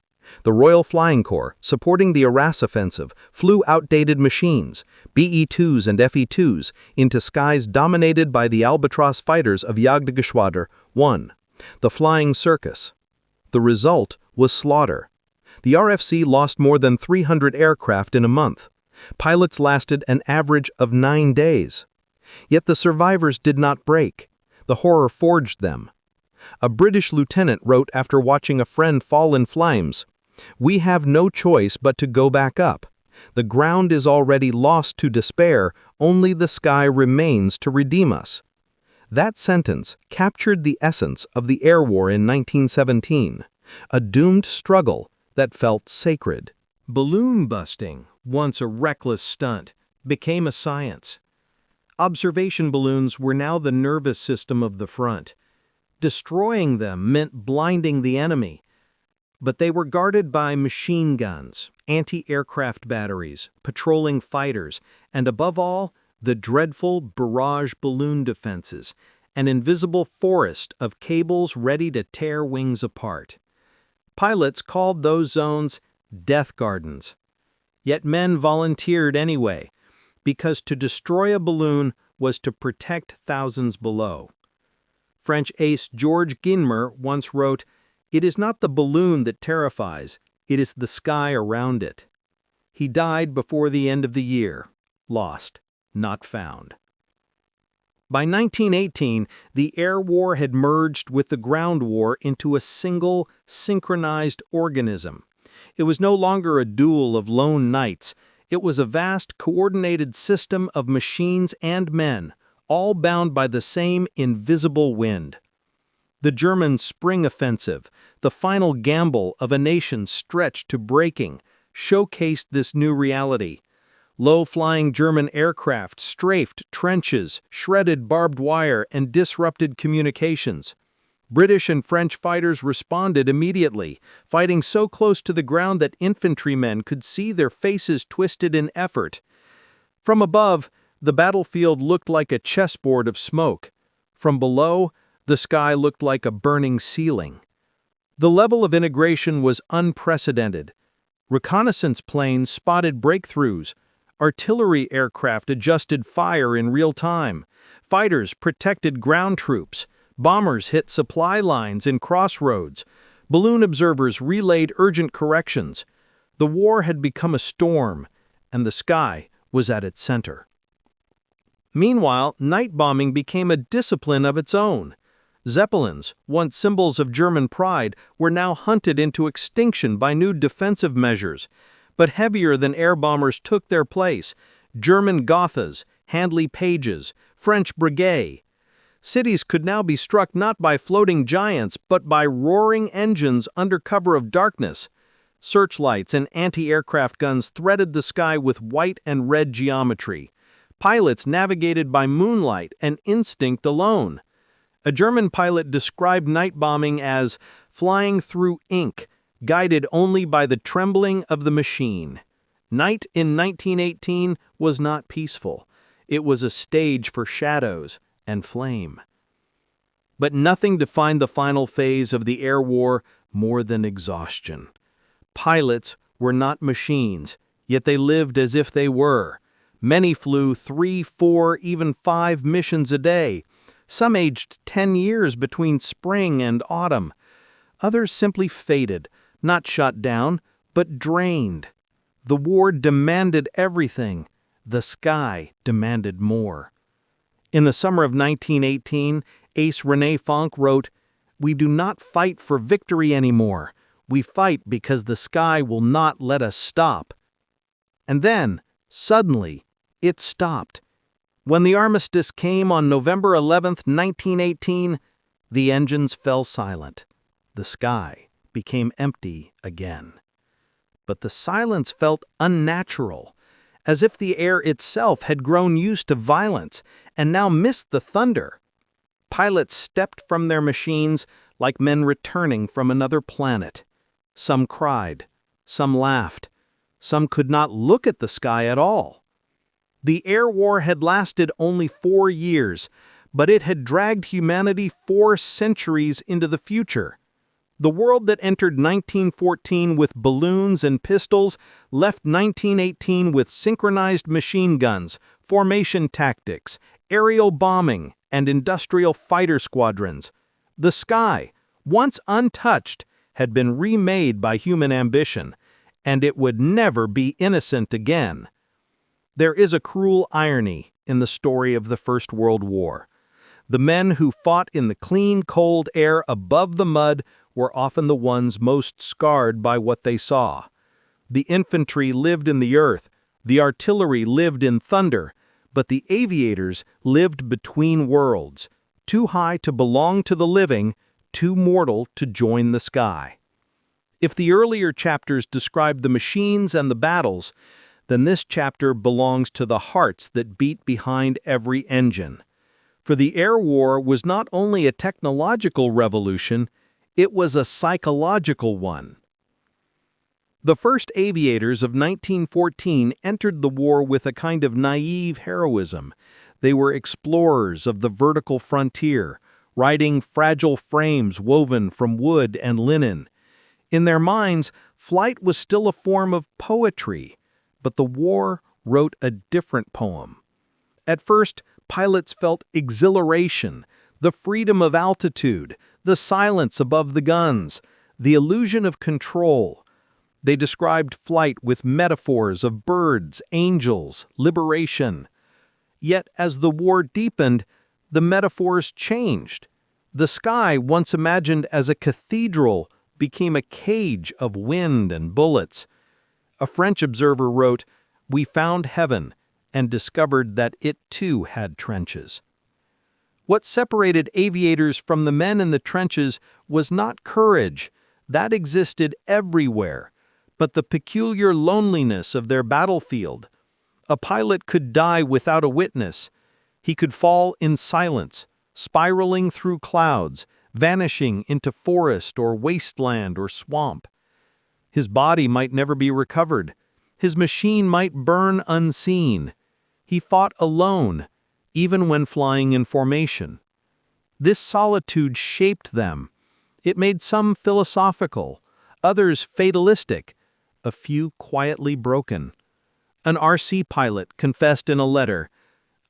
Speaker 1: The Royal Flying Corps, supporting the Arras offensive, flew outdated machines, BE-2s and FE-2s, into skies dominated by the Albatros fighters of Jagdgeschwader I, the Flying Circus. The result was slaughter.
Speaker 2: The RFC lost more than 300 aircraft in a month. Pilots lasted an average of 9 days. Yet the survivors did not break. The horror forged them. A British lieutenant wrote after watching a friend fall in flames, "We have no choice but to go back up. The ground is already lost to despair, only the sky remains to redeem us." That sentence captured the essence of the air war in 1917, a doomed struggle that felt sacred.
Speaker 1: Balloon busting, once a reckless stunt, became a science. Observation balloons were now the nervous system of the front. Destroying them meant blinding the enemy. But they were guarded by machine guns, anti-aircraft batteries, patrolling fighters, and above all, the dreadful barrage balloon defenses, an invisible forest of cables ready to tear wings apart. Pilots called those zones death gardens. Yet men volunteered anyway, because to destroy a balloon was to protect thousands below. French ace Georges Guillemer once wrote, "It is not the balloon that terrifies, it is the sky around it." He died before the end of the year, lost, not found. By 1918, the air war had merged with the ground war into a single, synchronized organism. It was no longer a duel of lone knights. It was a vast, coordinated system of machines and men, all bound by the same invisible wind. The German spring offensive, the final gamble of a nation stretched to breaking, showcased this new reality. Low-flying German aircraft strafed trenches, shredded barbed wire, and disrupted communications. British and French fighters responded immediately, fighting so close to the ground that infantrymen could see their faces twisted in effort. From above, the battlefield looked like a chessboard of smoke. From below, the sky looked like a burning ceiling. The level of integration was unprecedented. Reconnaissance planes spotted breakthroughs. Artillery aircraft adjusted fire in real time. Fighters protected ground troops. Bombers hit supply lines in crossroads. Balloon observers relayed urgent corrections. The war had become a storm, and the sky was at its center. Meanwhile, night bombing became a discipline of its own. Zeppelins, once symbols of German pride, were now hunted into extinction by new defensive measures. But heavier than air bombers took their place: German Gothas, Handley Pages, French Breguet. Cities could now be struck not by floating giants, but by roaring engines under cover of darkness. Searchlights and anti-aircraft guns threaded the sky with white and red geometry. Pilots navigated by moonlight and instinct alone. A German pilot described night bombing as flying through ink, guided only by the trembling of the machine. Night in 1918 was not peaceful. It was a stage for shadows and flame. But nothing defined the final phase of the air war more than exhaustion. Pilots were not machines, yet they lived as if they were. Many flew 3, 4, even 5 missions a day. Some aged 10 years between spring and autumn. Others simply faded, not shot down, but drained. The war demanded everything. The sky demanded more. In the summer of 1918, ace René Fonck wrote, "We do not fight for victory anymore. We fight because the sky will not let us stop." And then, suddenly, it stopped. When the armistice came on November 11, 1918, the engines fell silent. The sky became empty again. But the silence felt unnatural, as if the air itself had grown used to violence and now missed the thunder. Pilots stepped from their machines like men returning from another planet. Some cried, some laughed, some could not look at the sky at all. The air war had lasted only 4 years, but it had dragged humanity 4 centuries into the future. The world that entered 1914 with balloons and pistols left 1918 with synchronized machine guns, formation tactics, aerial bombing, and industrial fighter squadrons. The sky, once untouched,
Speaker 2: had been remade by human ambition, and it would never be innocent again. There is a cruel irony in the story of the First World War. The men who fought in the clean, cold air above the mud were often the ones most scarred by what they saw. The infantry lived in the earth, the artillery lived in thunder, but the aviators lived between worlds, too high to belong to the living, too mortal to join the sky. If the earlier chapters described the machines and the battles, then this chapter belongs to the hearts that beat behind every engine. For the air war was not only a technological revolution, it was a psychological one. The first aviators of 1914 entered the war with a kind of naive heroism. They were explorers of the vertical frontier, riding fragile frames woven from wood and linen. In their minds, flight was still a form of poetry, but the war wrote a different poem. At first, pilots felt exhilaration, the freedom of altitude, the silence above the guns, the illusion of control. They described flight with metaphors of birds, angels, liberation. Yet, as the war deepened, the metaphors changed. The sky, once imagined as a cathedral, became a cage of wind and bullets. A French observer wrote, "We found heaven and discovered that it too had trenches." What separated aviators from the men in the trenches was not courage. That existed everywhere, but the peculiar loneliness of their battlefield. A pilot could die without a witness. He could fall in silence, spiraling through clouds, vanishing into forest or wasteland or swamp. His body might never be recovered. His machine might burn unseen. He fought alone, even when flying in formation. This solitude shaped them. It made some philosophical, others fatalistic, a few quietly broken. An RC pilot confessed in a letter,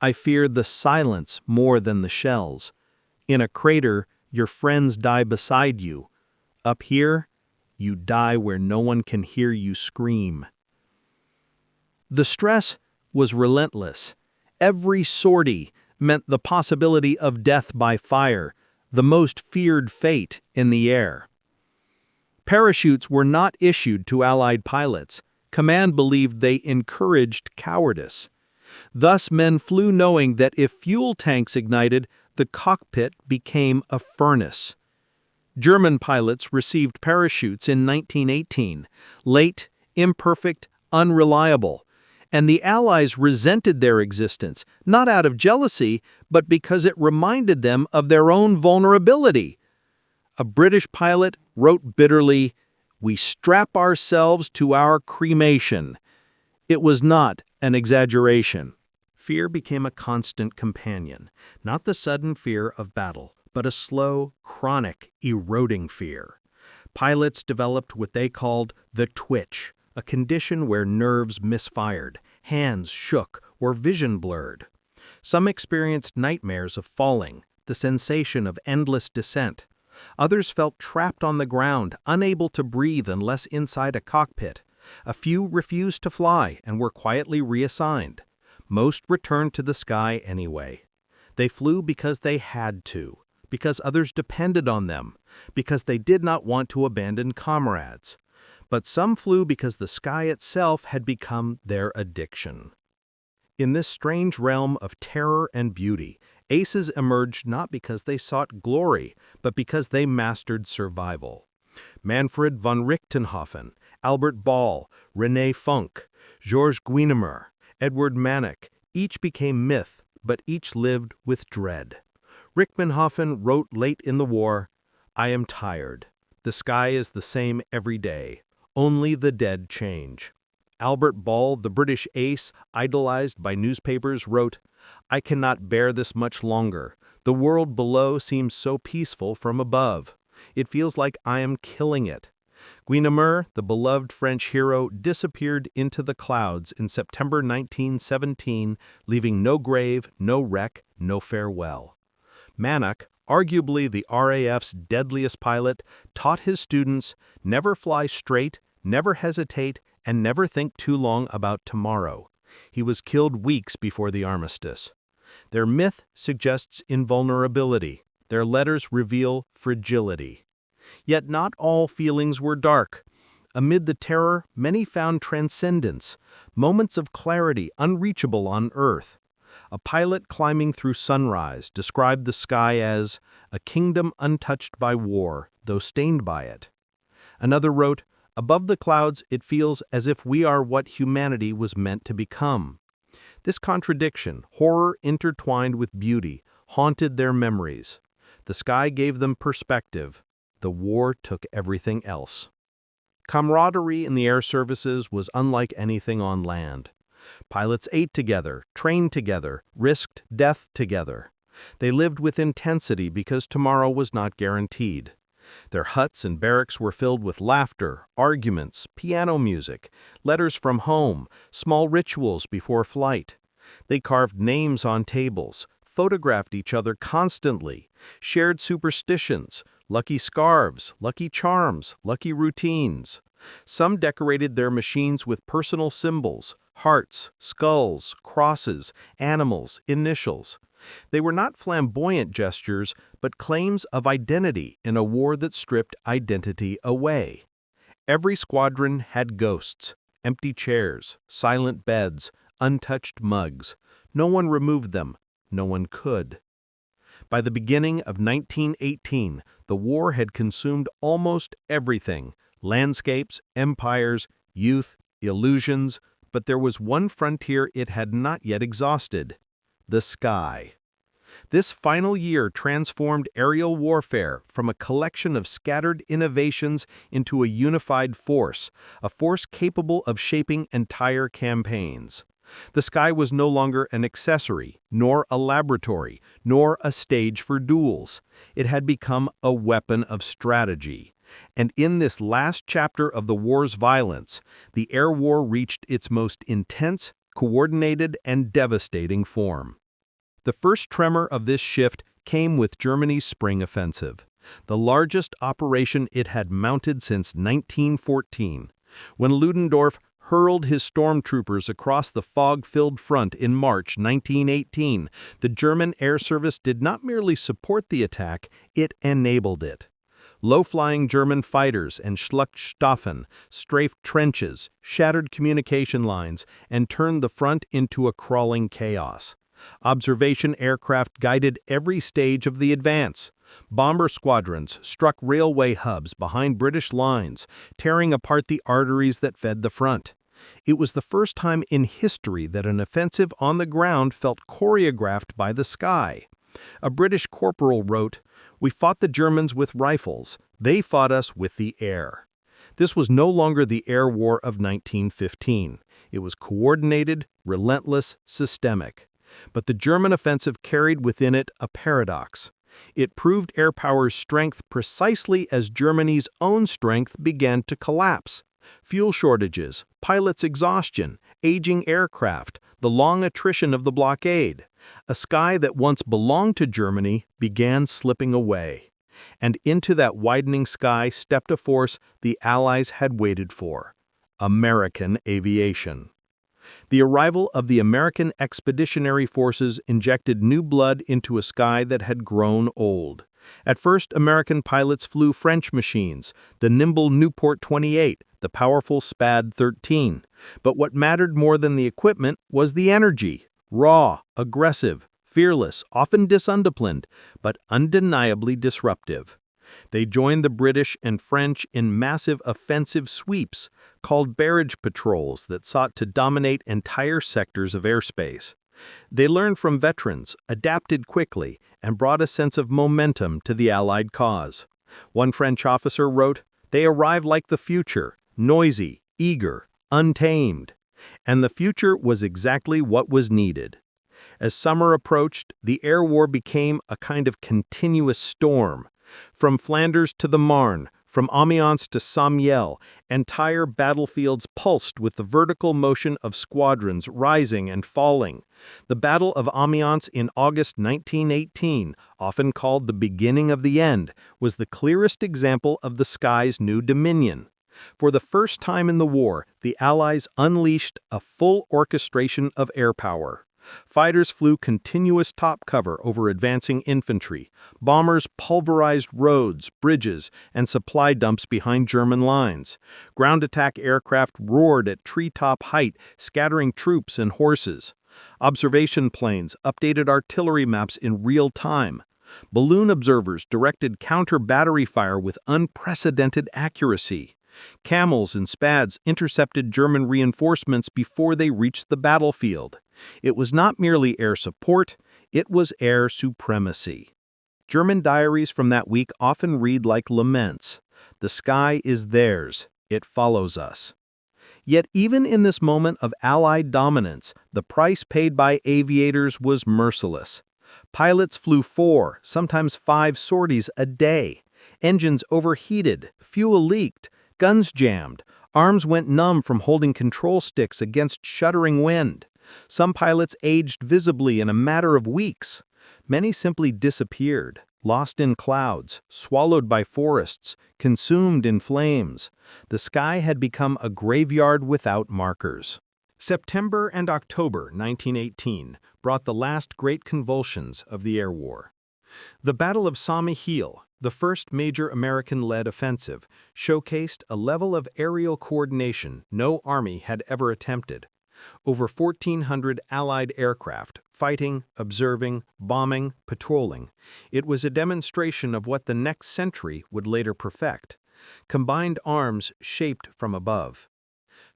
Speaker 2: "I fear the silence more than the shells. In a crater, your friends die beside you. Up here, you die where no one can hear you scream." The stress was relentless. Every sortie meant the possibility of death by fire, the most feared fate in the air. Parachutes were not issued to Allied pilots. Command believed they encouraged cowardice. Thus, men flew knowing that if fuel tanks ignited, the cockpit became a furnace. German pilots received parachutes in 1918, late, imperfect, unreliable, and the Allies resented their existence, not out of jealousy, but because it reminded them of their own vulnerability. A British pilot wrote bitterly, "We strap ourselves to our cremation." It was not an exaggeration. Fear became a constant companion, not the sudden fear of battle, but a slow, chronic, eroding fear. Pilots developed what they called the twitch, a condition where nerves misfired, hands shook, or vision blurred. Some experienced nightmares of falling, the sensation of endless descent. Others felt trapped on the ground, unable to breathe unless inside a cockpit. A few refused to fly and were quietly reassigned. Most returned to the sky anyway. They flew because they had to, because others depended on them, because they did not want to abandon comrades. But some flew because the sky itself had become their addiction. In this strange realm of terror and beauty, aces emerged not because they sought glory, but because they mastered survival. Manfred von Richthofen, Albert Ball, René Fonck, Georges Guynemer, Edward Manock, each became myth, but each lived with dread. Richthofen wrote late in the war, "I am tired. The sky is the same every day. Only the dead change." Albert Ball, the British ace, idolized by newspapers, wrote, "I cannot bear this much longer. The world below seems so peaceful from above. It feels like I am killing it." Guynemer, the beloved French hero, disappeared into the clouds in September 1917, leaving no grave, no wreck, no farewell. Manock,
Speaker 1: Arguably the RAF's deadliest pilot, taught his students never fly straight, never hesitate, and never think too long about tomorrow. He was killed weeks before the armistice. Their myth suggests invulnerability. Their letters reveal fragility. Yet not all feelings were dark. Amid the terror, many found transcendence, moments of clarity unreachable on Earth. A pilot climbing through sunrise described the sky as a kingdom untouched by war, though stained by it. Another wrote, "Above the clouds, it feels as if we are what humanity was meant to become." This contradiction, horror intertwined with beauty, haunted their memories. The sky gave them perspective. The war took everything else. Camaraderie in the air services was unlike anything on land. Pilots ate together, trained together, risked death together. They lived with intensity because tomorrow was not guaranteed. Their huts and barracks were filled with laughter, arguments, piano music, letters from home, small rituals before flight. They carved names on tables, photographed each other constantly, shared superstitions, lucky scarves, lucky charms, lucky routines. Some decorated their machines with personal symbols, hearts, skulls, crosses, animals, initials. They were not flamboyant gestures, but claims of identity in a war that stripped identity away. Every squadron had ghosts, empty chairs, silent beds, untouched mugs. No one removed them. No one could. By the beginning of 1918, the war had consumed almost everything: landscapes, empires, youth, illusions, but there was one frontier it had not yet exhausted: the sky. This final year transformed aerial warfare from a collection of scattered innovations into a unified force, a force capable of shaping entire campaigns. The sky was no longer an accessory, nor a laboratory, nor a stage for duels. It had become a weapon of strategy. And in this last chapter of the war's violence, the air war reached its most intense, coordinated, and devastating form. The first tremor of this shift came with Germany's spring offensive, the largest operation it had mounted since 1914, when Ludendorff hurled his stormtroopers across the fog-filled front in March 1918. The German air service did not merely support the attack, it enabled it. Low-flying German fighters and Schlchtwaffen strafed trenches, shattered communication lines, and turned the front into a crawling chaos. Observation aircraft guided every stage of the advance. Bomber squadrons struck railway hubs behind British lines, tearing apart the arteries that fed the front. It was the first time in history that an offensive on the ground felt choreographed by the sky. A British corporal wrote, "We fought the Germans with rifles. They fought us with the air." This was no longer the air war of 1915. It was coordinated, relentless, systemic. But the German offensive carried within it a paradox. It proved air power's strength precisely as Germany's own strength began to collapse. Fuel shortages, pilots' exhaustion, aging aircraft, the long attrition of the blockade. A sky that once belonged to Germany began slipping away. And into that widening sky stepped a force the Allies had waited for: American aviation. The arrival of the American expeditionary forces injected new blood into a sky that had grown old. At first, American pilots flew French machines, the nimble Nieuport 28, the powerful Spad 13. But what mattered more than the equipment was the energy: raw, aggressive, fearless, often disundisciplined, but undeniably disruptive. They joined the British and French in massive offensive sweeps, called barrage patrols, that sought to dominate entire sectors of airspace. They learned from veterans, adapted quickly, and brought a sense of momentum to the Allied cause. One French officer wrote, "They arrived like the future, noisy, eager, untamed." And the future was exactly what was needed. As summer approached, the air war became a kind of continuous storm. From Flanders to the Marne,
Speaker 2: From Amiens to Somme, entire battlefields pulsed with the vertical motion of squadrons rising and falling. The Battle of Amiens in August 1918, often called the beginning of the end, was the clearest example of the sky's new dominion. For the first time in the war, the Allies unleashed a full orchestration of air power. Fighters flew continuous top cover over advancing infantry. Bombers pulverized roads, bridges, and supply dumps behind German lines. Ground attack aircraft roared at treetop height, scattering troops and horses. Observation planes updated artillery maps in real time. Balloon observers directed counter-battery fire with unprecedented accuracy. Camels and Spads intercepted German reinforcements before they reached the battlefield. It was not merely air support, it was air supremacy. German diaries from that week often read like laments. The sky is theirs, it follows us. Yet even in this moment of Allied dominance, the price paid by aviators was merciless. Pilots flew 4, sometimes 5 sorties a day. Engines overheated, fuel leaked, guns jammed, arms went numb from holding control sticks against shuddering wind. Some pilots aged visibly in a matter of weeks. Many simply disappeared, lost in clouds, swallowed by forests, consumed in flames. The sky had become a graveyard without markers. September and October 1918 brought the last great convulsions of the air war. The Battle of Somme, the first major American-led offensive, showcased a level of aerial coordination no army had ever attempted. Over 1,400 Allied aircraft, fighting, observing, bombing, patrolling. It was a demonstration of what the next century would later perfect. Combined arms shaped from above.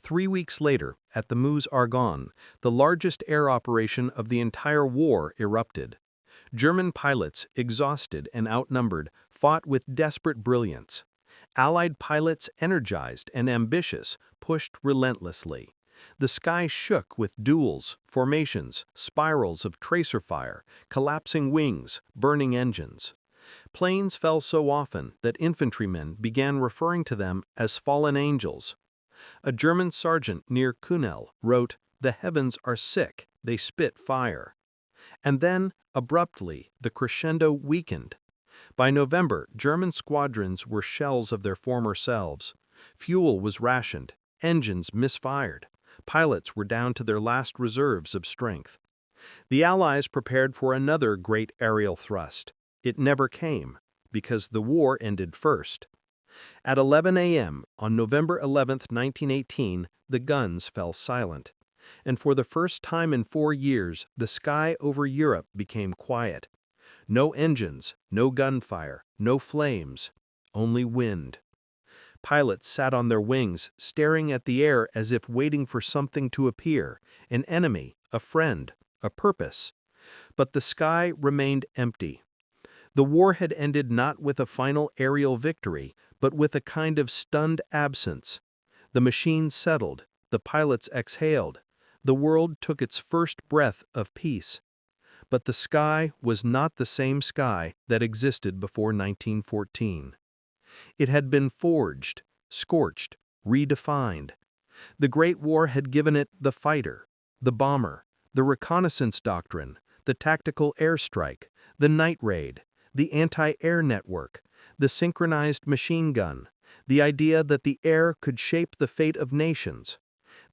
Speaker 2: 3 weeks later, at the Meuse-Argonne, the largest air operation of the entire war erupted. German pilots, exhausted and outnumbered, fought with desperate brilliance. Allied pilots, energized and ambitious, pushed relentlessly. The sky shook with duels, formations, spirals of tracer fire, collapsing wings, burning engines. Planes fell so often that infantrymen began referring to them as fallen angels. A German sergeant near Cunel wrote, "The heavens are sick, they spit fire." And then, abruptly, the crescendo weakened. By November, German squadrons were shells of their former selves. Fuel was rationed, engines misfired. Pilots were down to their last reserves of strength. The Allies prepared for another great aerial thrust. It never came, because the war ended first. At 11 a.m. on November 11, 1918, the guns fell silent. And for the first time in 4 years, the sky over Europe became quiet. No engines, no gunfire, no flames, only wind. Pilots sat on their wings, staring at the air as if waiting for something to appear, an enemy, a friend, a purpose. But the sky remained empty. The war had ended not with a final aerial victory, but with a kind of stunned absence. The machines settled, the pilots exhaled, the world took its first breath of peace. But the sky was not the same sky that existed before 1914. It had been forged, scorched, redefined. The Great War had given it the fighter, the bomber, the reconnaissance doctrine, the tactical airstrike, the night raid, the anti-air network, the synchronized machine gun, the idea that the air could shape the fate of nations.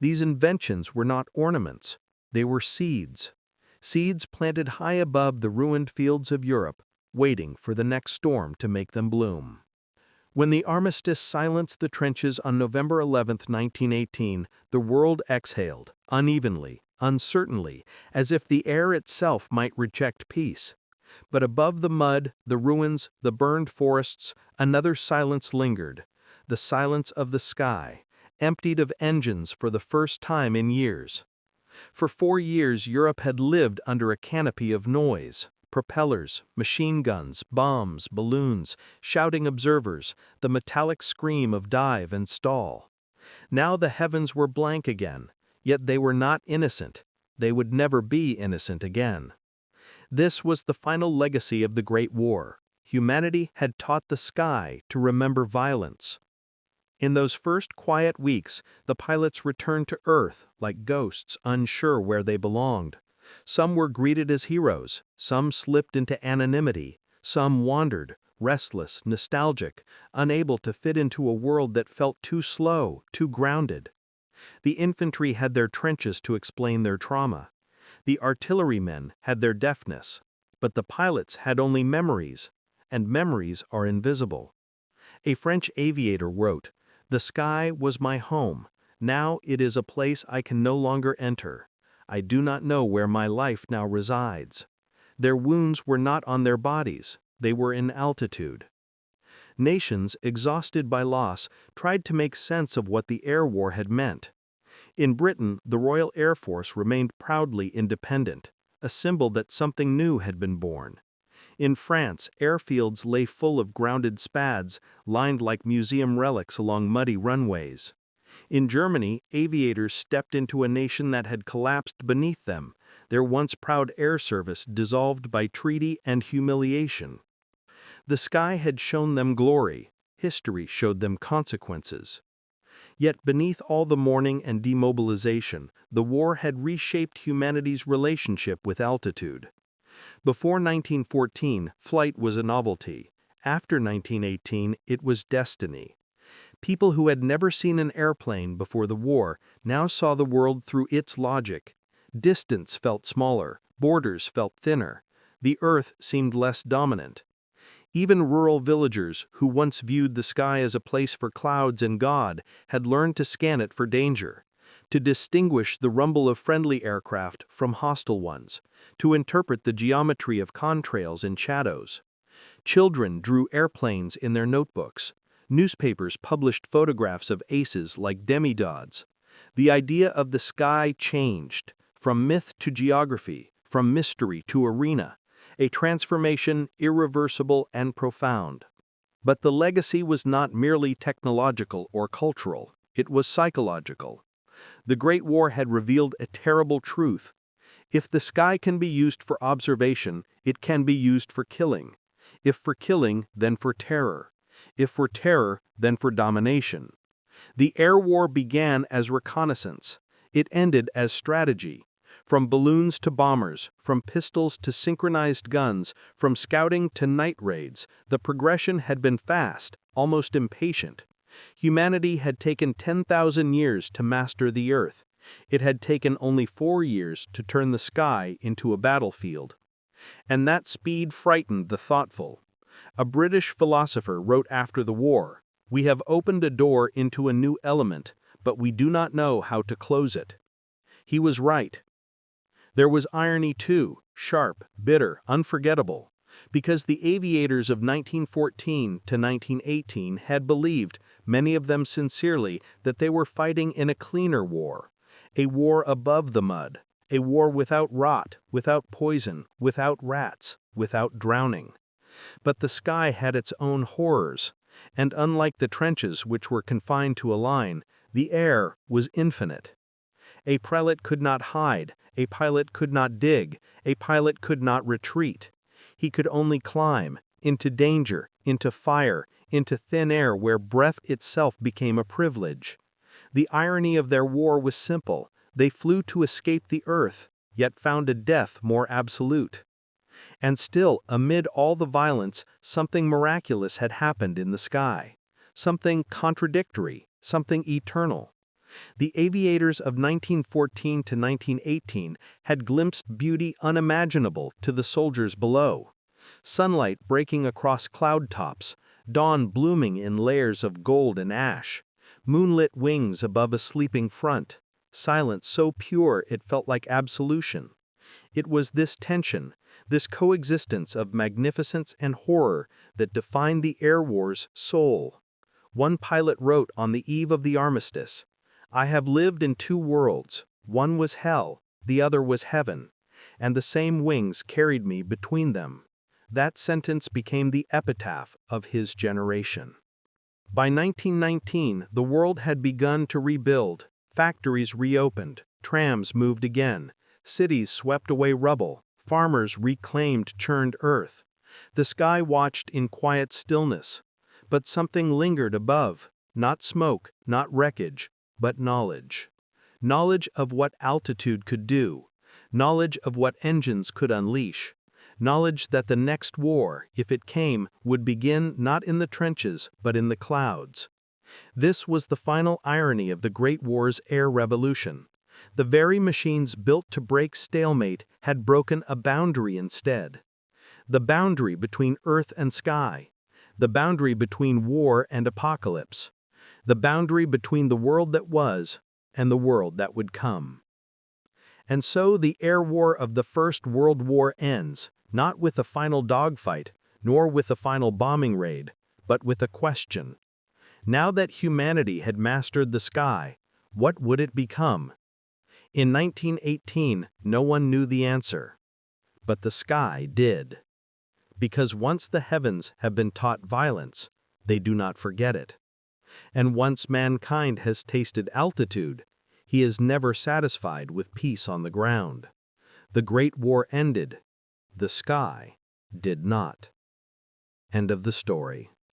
Speaker 2: These inventions were not ornaments, they were seeds. Seeds planted high above the ruined fields of Europe, waiting for the next storm to make them bloom. When the armistice silenced the trenches on November 11, 1918, the world exhaled, unevenly, uncertainly, as if the air itself might reject peace. But above the mud, the ruins, the burned forests, another silence lingered, the silence of the sky, emptied of engines for the first time in years. For 4 years, Europe had lived under a canopy of noise. Propellers, machine guns, bombs, balloons, shouting observers, the metallic scream of dive and stall. Now the heavens were blank again, yet they were not innocent. They would never be innocent again. This was the final legacy of the Great War, Humanity had taught the sky to remember violence. In those first quiet weeks, the pilots returned to Earth like ghosts unsure where they belonged. Some were greeted as heroes, some slipped into anonymity, some wandered, restless, nostalgic, unable to fit into a world that felt too slow, too grounded. The infantry had their trenches to explain their trauma. The artillerymen had their deafness. But the pilots had only memories, and memories are invisible. A French aviator wrote, "The sky was my home. Now it is a place I can no longer enter. I do not know where my life now resides." Their wounds were not on their bodies, they were in altitude. Nations, exhausted by loss, tried to make sense of what the air war had meant. In Britain, the Royal Air Force remained proudly independent, a symbol that something new had been born. In France, airfields lay full of grounded Spads, lined like museum relics along muddy runways. In Germany, aviators stepped into a nation that had collapsed beneath them, their once proud air service dissolved by treaty and humiliation. The sky had shown them glory, history showed them consequences. Yet beneath all the mourning and demobilization, the war had reshaped humanity's relationship with altitude. Before 1914, flight was a novelty. After 1918, it was destiny. People who had never seen an airplane before the war now saw the world through its logic. Distance felt smaller, borders felt thinner. The earth seemed less dominant. Even rural villagers, who once viewed the sky as a place for clouds and God, had learned to scan it for danger, to distinguish the rumble of friendly aircraft from hostile ones, to interpret the geometry of contrails and shadows. Children drew airplanes in their notebooks. Newspapers published photographs of aces like demigods. The idea of the sky changed, from myth to geography, from mystery to arena, a transformation irreversible and profound. But the legacy was not merely technological or cultural, it was psychological. The Great War had revealed a terrible truth. If the sky can be used for observation, it can be used for killing. If for killing, then for terror. If for terror, then for domination. The air war began as reconnaissance. It ended as strategy. From balloons to bombers, from pistols to synchronized guns, from scouting to night raids, the progression had been fast, almost impatient. Humanity had taken 10,000 years to master the earth. It had taken only 4 years to turn the sky into a battlefield. And that speed frightened the thoughtful. A British philosopher wrote after the war, "We have opened a door into a new element, but we do not know how to close it." He was right. There was irony too, sharp, bitter, unforgettable, because the aviators of 1914 to 1918 had believed, many of them sincerely, that they were fighting in a cleaner war, a war above the mud, a war without rot, without poison, without rats, without drowning. But the sky had its own horrors, and unlike the trenches which were confined to a line, the air was infinite. A prelate could not hide, a pilot could not dig, a pilot could not retreat. He could only climb, into danger, into fire, into thin air where breath itself became a privilege. The irony of their war was simple. They flew to escape the earth, yet found a death more absolute. And still, amid all the violence, something miraculous had happened in the sky. Something contradictory, something eternal. The aviators of 1914 to 1918 had glimpsed beauty unimaginable to the soldiers below. Sunlight breaking across cloud tops, dawn blooming in layers of gold and ash, moonlit wings above a sleeping front, silence so pure it felt like absolution. It was this tension, this coexistence of magnificence and horror that defined the air war's soul. One pilot wrote on the eve of the armistice, "I have lived in 2 worlds, one was hell, the other was heaven, and the same wings carried me between them." That sentence became the epitaph of his generation. By 1919, the world had begun to rebuild, factories reopened, trams moved again, cities swept away rubble, farmers reclaimed churned earth. The sky watched in quiet stillness, but something lingered above, not smoke, not wreckage, but knowledge. Knowledge of what altitude could do, knowledge of what engines could unleash, knowledge that the next war, if it came, would begin not in the trenches but in the clouds. This was the final irony of the Great War's air revolution. The very machines built to break stalemate had broken a boundary instead. The boundary between earth and sky. The boundary between war and apocalypse. The boundary between the world that was and the world that would come. And so the air war of the First World War ends, not with a final dogfight, nor with a final bombing raid, but with a question. Now that humanity had mastered the sky, what would it become? In 1918, no one knew the answer. But the sky did. Because once the heavens have been taught violence, they do not forget it. And once mankind has tasted altitude, he is never satisfied with peace on the ground. The Great War ended. The sky did not. End of the story.